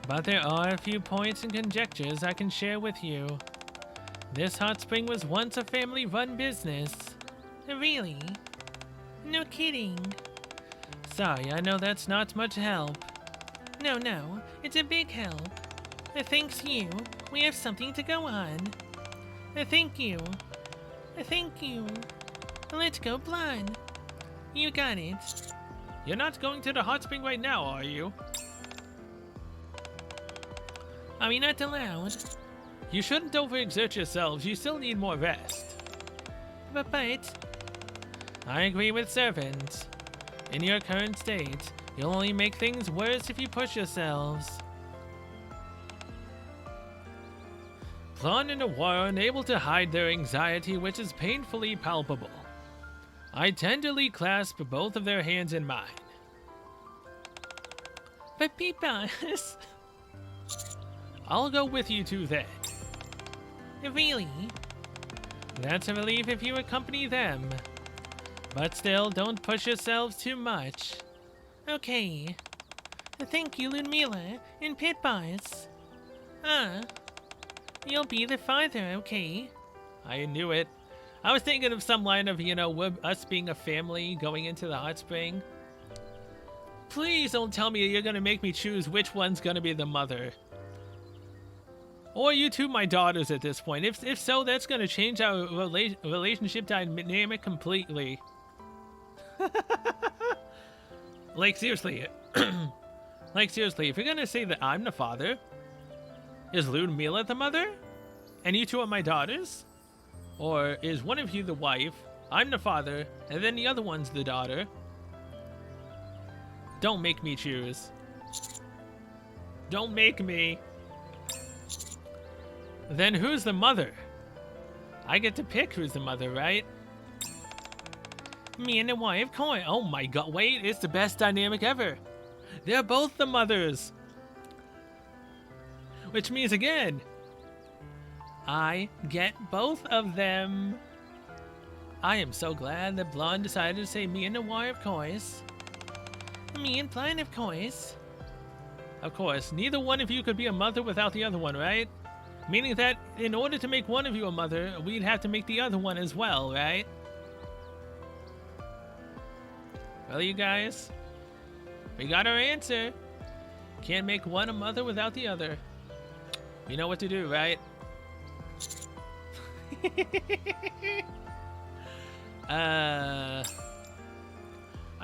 But there are a few points and conjectures I can share with you. This hot spring was once a family-run business. Really? No kidding. Sorry, I know that's not much help. No, it's a big help. Thanks you, we have something to go on. Thank you. Thank you. Let's go, Blonde. You got it. You're not going to the hot spring right now, are you? Are we not allowed? You shouldn't overexert yourselves. You still need more rest. But... I agree with Servant. In your current state, you'll only make things worse if you push yourselves. Blonde and Noir are unable to hide their anxiety, which is painfully palpable. I tenderly clasp both of their hands in mine. But Peepus... I'll go with you two then. Really? That's a relief if you accompany them. But still, don't push yourselves too much. Okay. Thank you, Ludmila and Pitboss. You'll be the father, okay? I knew it. I was thinking of some line of, us being a family going into the hot spring. Please don't tell me you're gonna make me choose which one's gonna be the mother. Or you two my daughters at this point. If so, that's gonna change our relationship dynamic completely. Like seriously. Like seriously, if you're gonna say that I'm the father, is Ludmila the mother? And you two are my daughters? Or is one of you the wife, I'm the father, and then the other one's the daughter? Don't make me choose. Don't make me. Then who's the mother? I get to pick who's the mother, right? Me and the wife, Coin. Oh my god, wait, it's the best dynamic ever. They're both the mothers. Which means again, I get both of them. I am so glad that Blonde decided to say me and Noir, of course. Me and Blind, of course. Of course, neither one of you could be a mother without the other one, right? Meaning that in order to make one of you a mother, we'd have to make the other one as well, right? Well, you guys, we got our answer. Can't make one a mother without the other. You know what to do, right? I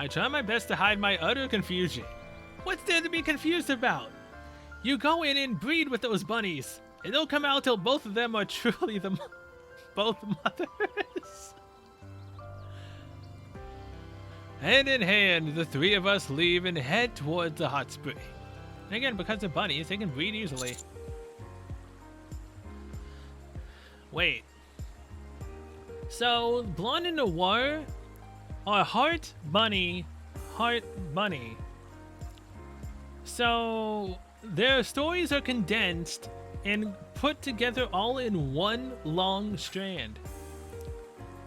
try my best to hide my utter confusion. What's there to be confused about? You go in and breed with those bunnies, and they'll come out till both of them are truly both mothers. Hand in hand, the three of us leave and head towards the hot spring. And again, because they're bunnies, they can breed easily. Wait. So, Blonde and Noir are heart bunny. So, their stories are condensed and put together all in one long strand.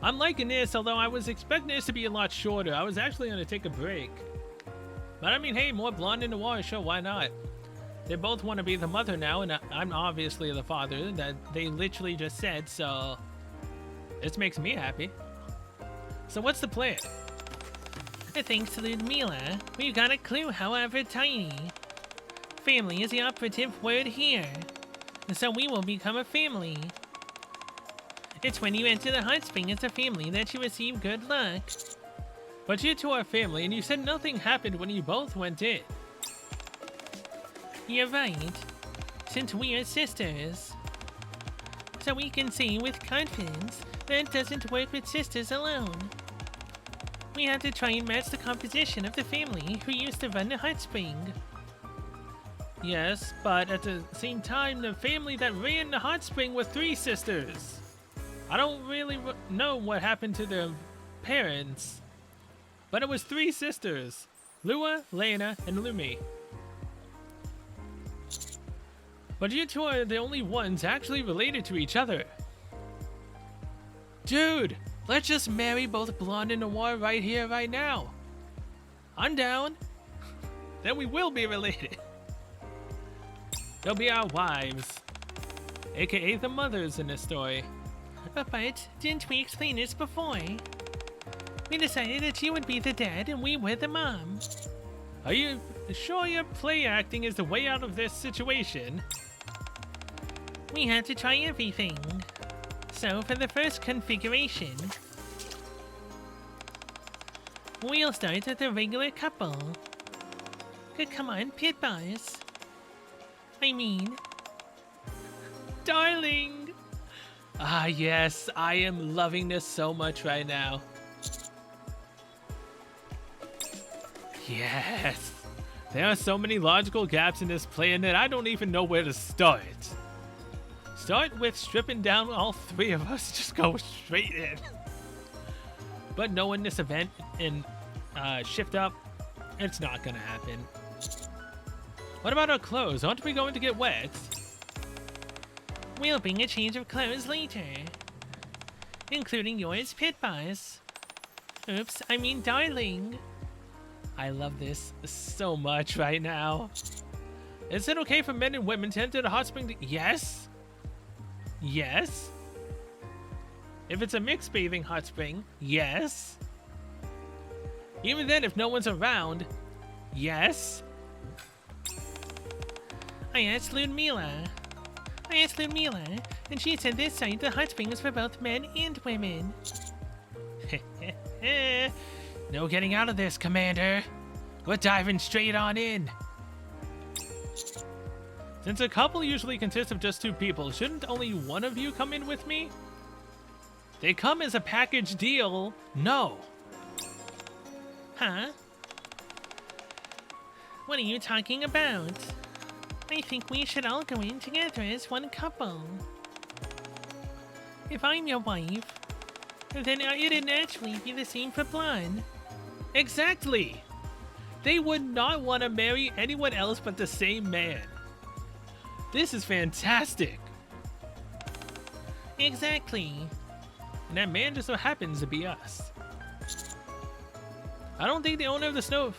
I'm liking this, although I was expecting this to be a lot shorter. I was actually going to take a break. But I mean, hey, more blonde in the water, sure, why not? They both want to be the mother now, and I'm obviously the father that they literally just said, so this makes me happy. So what's the plan? Thanks to Ludmila, we've got a clue, however tiny. Family is the operative word here, so we will become a family. It's when you enter the hot spring as a family that you receive good luck. But you two are family, and you said nothing happened when you both went in. You're right, since we are sisters. So we can say with confidence that it doesn't work with sisters alone. We have to try and match the composition of the family who used to run the hot spring. Yes, but at the same time, the family that ran the hot spring were 3 sisters. I don't really know what happened to their parents, but it was 3 sisters. Lua, Lena, and Lumi. But you two are the only ones actually related to each other. Dude, let's just marry both Blonde and Noir right here, right now. I'm down. Then we will be related. They'll be our wives, aka the mothers in this story. But didn't we explain this before? We decided that you would be the dad and we were the mom. Are you sure your play acting is the way out of this situation? We had to try everything. So for the first configuration, we'll start with a regular couple. Come on, pit boss. I mean, darling. Ah, yes, I am loving this so much right now. Yes. There are so many logical gaps in this plan that I don't even know where to start. Start with stripping down all 3 of us, just go straight in. But knowing this event and shift up, it's not gonna happen. What about our clothes? Aren't we going to get wet? We'll bring a change of clothes later. Including yours, pit boss. Oops, I mean darling. I love this so much right now. Is it okay for men and women to enter the hot spring? Yes. Yes. If it's a mixed bathing hot spring, yes. Even then, if no one's around, yes. I asked Ludmila, and she said this site the hot spring is for both men and women. No getting out of this, Commander. We're diving straight on in. Since a couple usually consists of just 2 people, shouldn't only one of you come in with me? They come as a package deal. No. Huh? What are you talking about? I think we should all go in together as one couple. If I'm your wife, then it'd naturally be the same for Blonde. Exactly! They would not want to marry anyone else but the same man. This is fantastic! Exactly. And that man just so happens to be us. I don't think the owner of the Snow...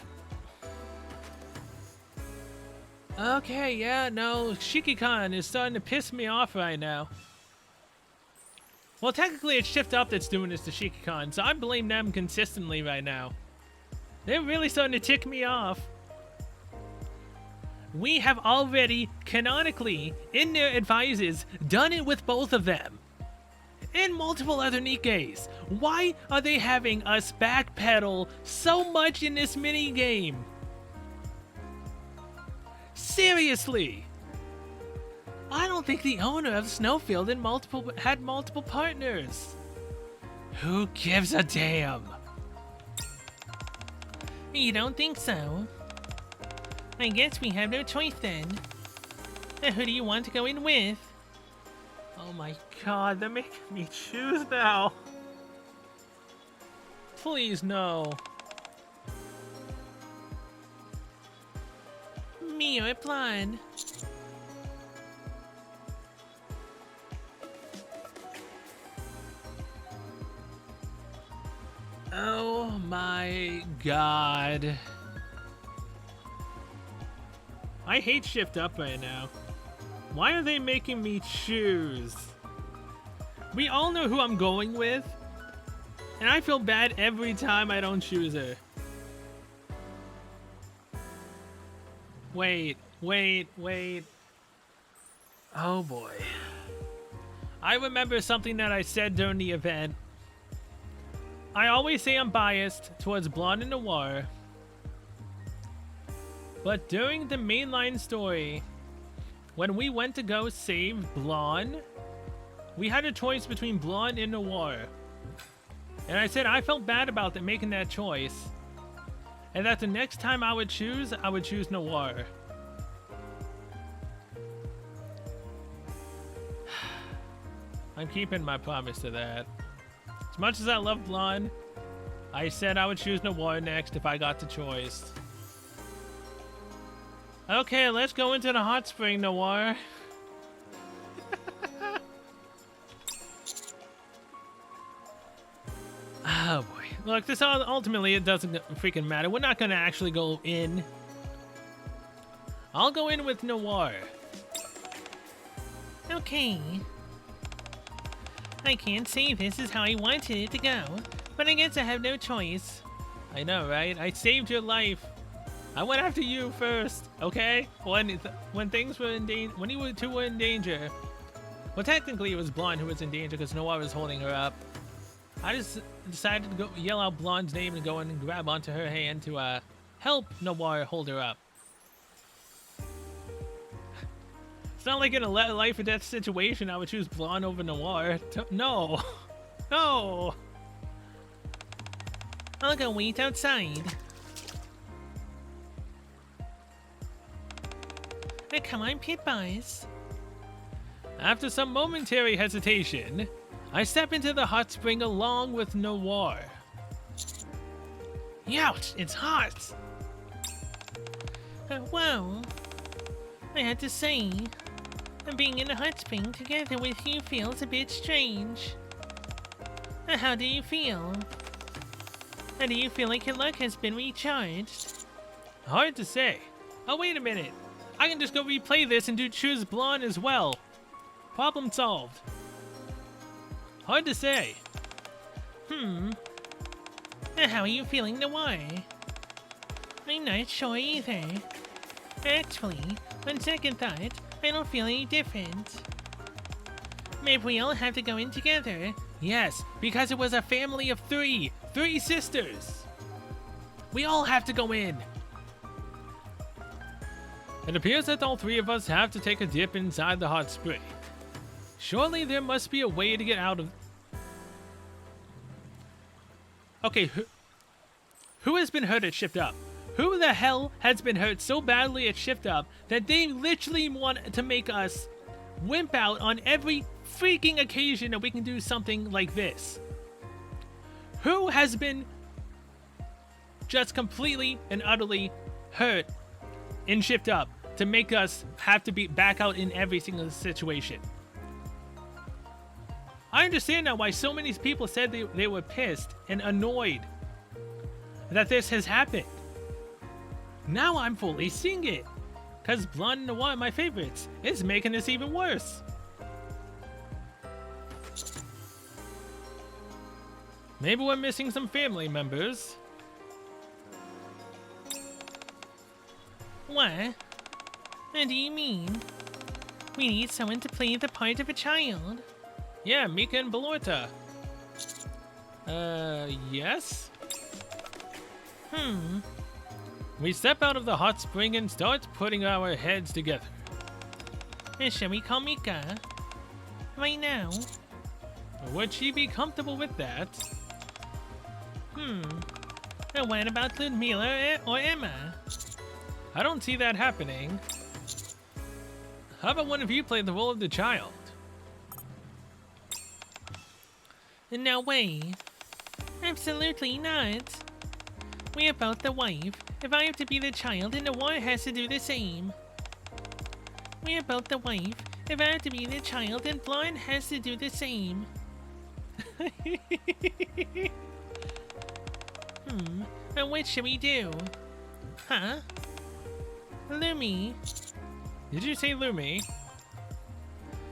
Okay, yeah, no, Shiki-Con is starting to piss me off right now. Well, technically it's Shift Up that's doing this to Shiki-Con, so I blame them consistently right now. They're really starting to tick me off. We have already, canonically, in their advices, done it with both of them. And multiple other Nikkes. Why are they having us backpedal so much in this mini-game? Seriously! I don't think the owner of Snowfield had multiple partners. Who gives a damn? You don't think so? I guess we have no choice then. Who do you want to go in with? Oh my god, they're making me choose now. Please, no. Me or Blonde? Oh my god. I hate Shift Up right now. Why are they making me choose? We all know who I'm going with, and I feel bad every time I don't choose her. Wait. Oh boy. I remember something that I said during the event. I always say I'm biased towards Blonde and Noir, but during the mainline story, when we went to go save Blonde, we had a choice between Blonde and Noir. And I said I felt bad about making that choice, and that the next time I would choose Noir. I'm keeping my promise to that. As much as I love Blonde, I said I would choose Noir next if I got the choice. Okay, let's go into the hot spring, Noir. Oh boy. Look, this ultimately, it doesn't freaking matter. We're not gonna actually go in. I'll go in with Noir. Okay. I can't say this is how I wanted it to go, but I guess I have no choice. I know, right? I saved your life. I went after you first, okay? When things were in danger, when you two were in danger. Well, technically it was Blonde who was in danger because Noir was holding her up. I just decided to go yell out Blonde's name and go and grab onto her hand to help Noir hold her up. It's not like in a life or death situation I would choose Blonde over Noir. No. No. I'll go wait outside. Come on, Pit Boys. After some momentary hesitation, I step into the hot spring along with Noir. Ouch, it's hot. Whoa. I had to say, being in a hot spring together with you feels a bit strange. How do you feel? Do you feel like your luck has been recharged? Hard to say. Oh, wait a minute. I can just go replay this and choose Blonde as well. Problem solved. Hard to say. How are you feeling, Noir? I'm not sure either. Actually, on second thought, I don't feel any different. Maybe we all have to go in together. Yes, because it was a family of three sisters. We all have to go in. It appears that all three of us have to take a dip inside the hot spring. Surely there must be a way to get out of... Okay, who has been hurt at Shift Up? Who the hell has been hurt so badly at Shift Up that they literally want to make us wimp out on every freaking occasion that we can do something like this? Who has been just completely and utterly hurt in Shift Up to make us have to be back out in every single situation? I understand now why so many people said they were pissed and annoyed that this has happened. Now I'm fully seeing it, because Blonde and Noir are my favorites. It's making this even worse. Maybe we're missing some family members. What? What do you mean? We need someone to play the part of a child. Yeah, Mika and Balorta. Yes? We step out of the hot spring and start putting our heads together. Shall we call Mika? Right now? Would she be comfortable with that? And what about Ludmila or Emma? I don't see that happening. How about one of you play the role of the child? No way. Absolutely not. We are both the wife. If I have to be the child, then Noir has to do the same. We are both the wife. If I have to be the child, then Blonde has to do the same. And what should we do? Huh? Lumi? Did you say Lumi?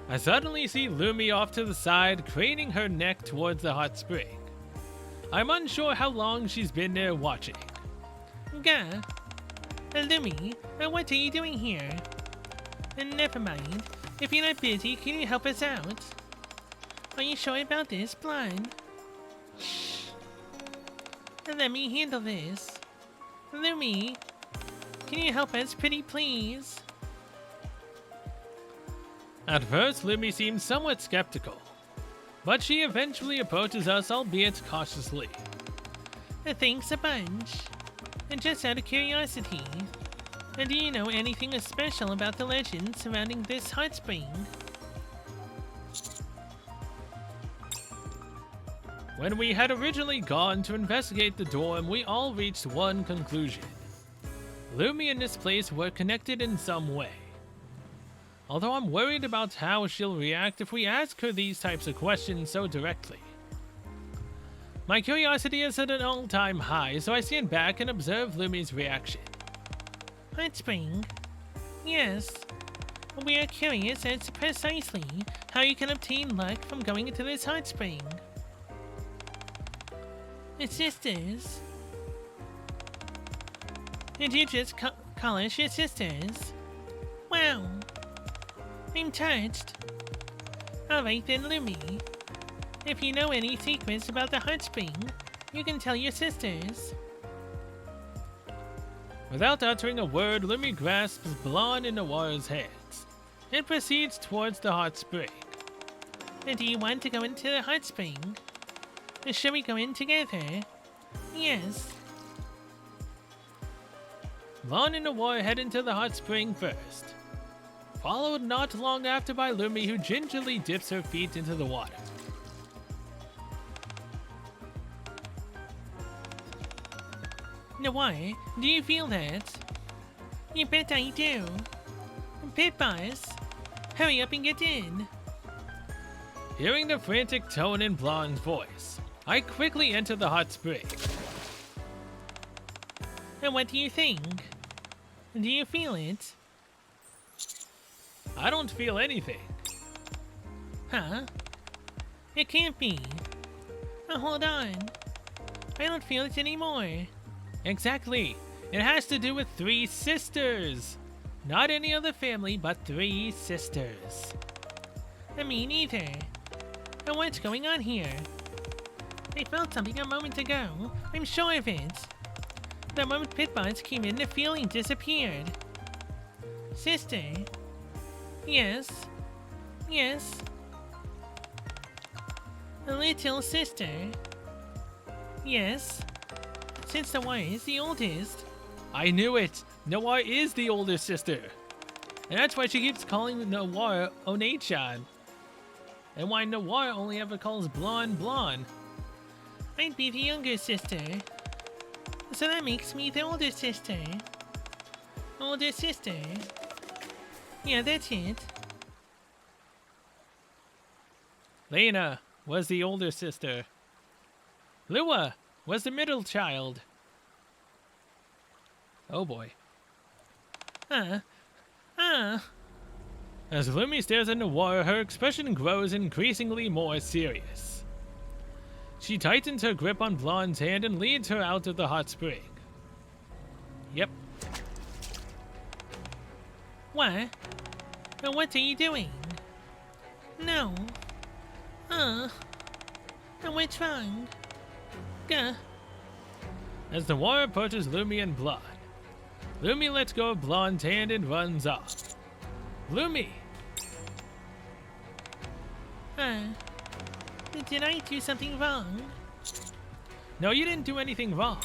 I suddenly see Lumi off to the side, craning her neck towards the hot spring. I'm unsure how long she's been there watching. Gah. Lumi, what are you doing here? Never mind. If you're not busy, can you help us out? Are you sure about this, Blonde? Shh. Let me handle this. Lumi, can you help us, pretty please? At first, Lumi seems somewhat skeptical, but she eventually approaches us, albeit cautiously. Thanks a bunch. And just out of curiosity, do you know anything special about the legend surrounding this hot spring? When we had originally gone to investigate the dorm, we all reached one conclusion. Lumi and this place were connected in some way. Although I'm worried about how she'll react if we ask her these types of questions so directly. My curiosity is at an all-time high, so I stand back and observe Lumi's reaction. Hot spring? Yes. We are curious as to precisely how you can obtain luck from going into this hot spring. Sisters? Did you just call us your sisters? Wow. I'm touched. Alright then, Lumi. If you know any secrets about the hot spring, you can tell your sisters. Without uttering a word, Lumi grasps Blonde in Noir's hands and proceeds towards the hot spring. Do you want to go into the hot spring? Shall we go in together? Yes. Blonde and Noir head into the hot spring first, followed not long after by Lumi, who gingerly dips her feet into the water. Noir, do you feel that? You bet I do. Pit Boss, hurry up and get in. Hearing the frantic tone in Blonde's voice, I quickly enter the hot spring. And what do you think? Do you feel it? I don't feel anything. Huh? It can't be. Hold on. I don't feel it anymore. Exactly. It has to do with 3 sisters. Not any other family, but 3 sisters. Me neither. And what's going on here? I felt something a moment ago. I'm sure of it. The moment Pitbots came in, the feeling disappeared. Sister? Yes. Yes. A little sister? Yes. Since Noir is the oldest. I knew it! Noir is the older sister. And that's why she keeps calling Noir One-chan. And why Noir only ever calls Blonde Blonde. I'd be the younger sister. So that makes me the older sister. Older sister? Yeah, that's it. Lena was the older sister. Lua was the middle child. Oh boy. As Lumi stares at Noir, her expression grows increasingly more serious. She tightens her grip on Blonde's hand and leads her out of the hot spring. Yep. What? What are you doing? No. What's wrong? Gah. As Noir approaches Lumi and Blonde, Lumi lets go of Blonde's hand and runs off. Lumi! Did I do something wrong? No, you didn't do anything wrong.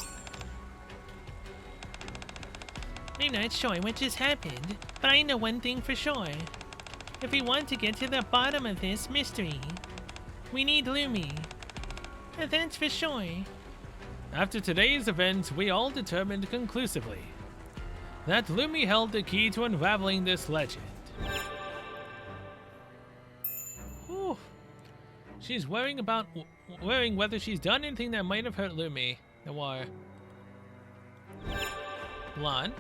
I'm not sure what just happened, but I know one thing for sure. If we want to get to the bottom of this mystery, we need Lumi. That's for sure. After today's events, we all determined conclusively that Lumi held the key to unraveling this legend. Whew. She's worrying whether she's done anything that might have hurt Lumi. Noir. Blonde.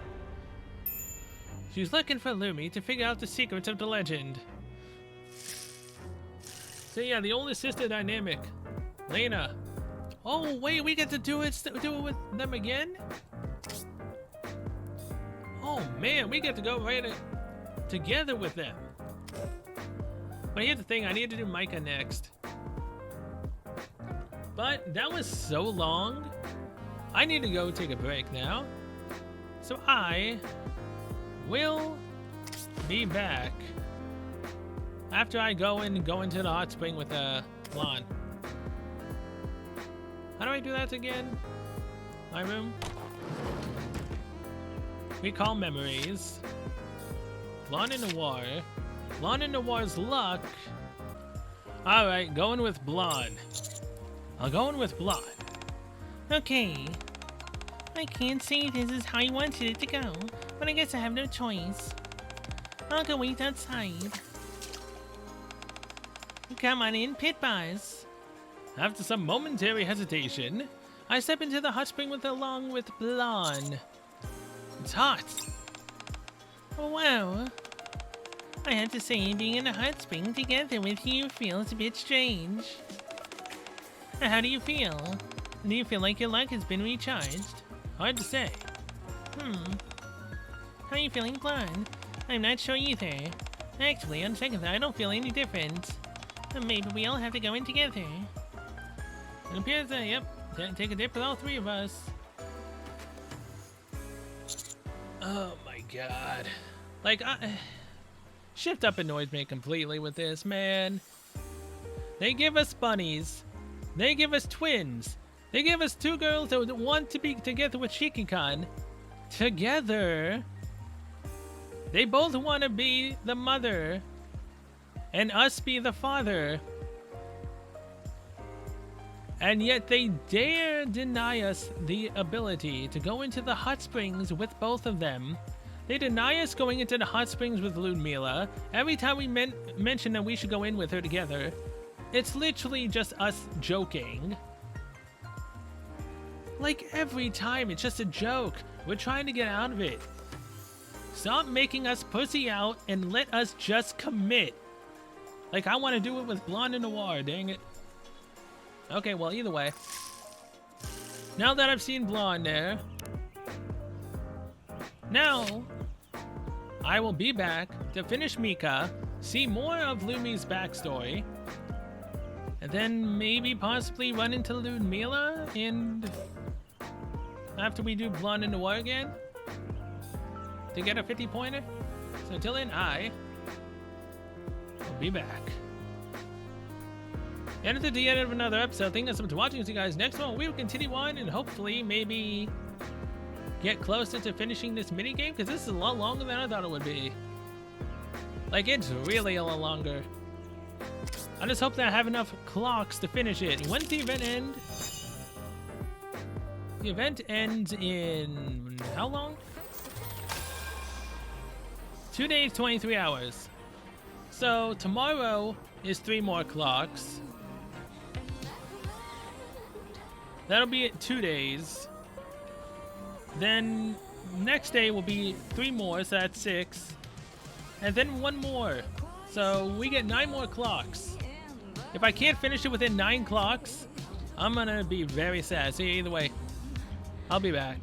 She's looking for Lumi to figure out the secrets of the legend. So yeah, the older sister dynamic. Lena. Oh wait, we get to do it with them again? Oh man, we get to go right together with them. But here's the thing, I need to do Micah next. But that was so long. I need to go take a break now. So I will be back after I go into the hot spring with Blonde. How do I do that again? My room. Recall memories. Blonde and Noir. Blonde and Noir's luck. Alright, going with Blonde. I'll go in with Blonde. Okay. I can't say this is how you wanted it to go, but I guess I have no choice. I'll go wait outside. Come on in, Pit Boss. After some momentary hesitation, I step into the hot spring along with Blonde. It's hot. Wow. I have to say, being in a hot spring together with you feels a bit strange. How do you feel? Do you feel like your luck has been recharged? Hard to say. How are you feeling, Blonde? I'm not sure either. Actually, on second thought, I don't feel any different. Maybe we all have to go in together. It appears that, yep, take a dip with all three of us. Oh my god. Like, Shift Up annoys me completely with this, man. They give us bunnies. They give us twins. They give us two girls that want to be together with Shikikan. Together. They both want to be the mother. And us be the father. And yet they dare deny us the ability to go into the hot springs with both of them. They deny us going into the hot springs with Ludmila. Every time we mention that we should go in with her together, it's literally just us joking. Like every time, it's just a joke. We're trying to get out of it. Stop making us pussy out and let us just commit. Like I want to do it with Blonde and Noir, dang it. Okay, well, either way. Now that I've seen Blonde there, now I will be back to finish Mika, see more of Lumi's backstory, and then maybe possibly run into Ludmila and after we do Blonde and Noir again to get a 50-pointer. So until then, I will be back. And at the end of another episode, thank you so much for watching. See you guys next one. We will continue on and hopefully maybe get closer to finishing this mini game because this is a lot longer than I thought it would be. Like it's really a lot longer. I just hope that I have enough clocks to finish it. When's the event end? The event ends in how long? 2 days, 23 hours. So tomorrow is 3 more clocks. That'll be at 2 days. Then next day will be 3 more, so that's 6. And then 1 more. So we get 9 more clocks. If I can't finish it within 9 clocks, I'm gonna be very sad. So either way, I'll be back.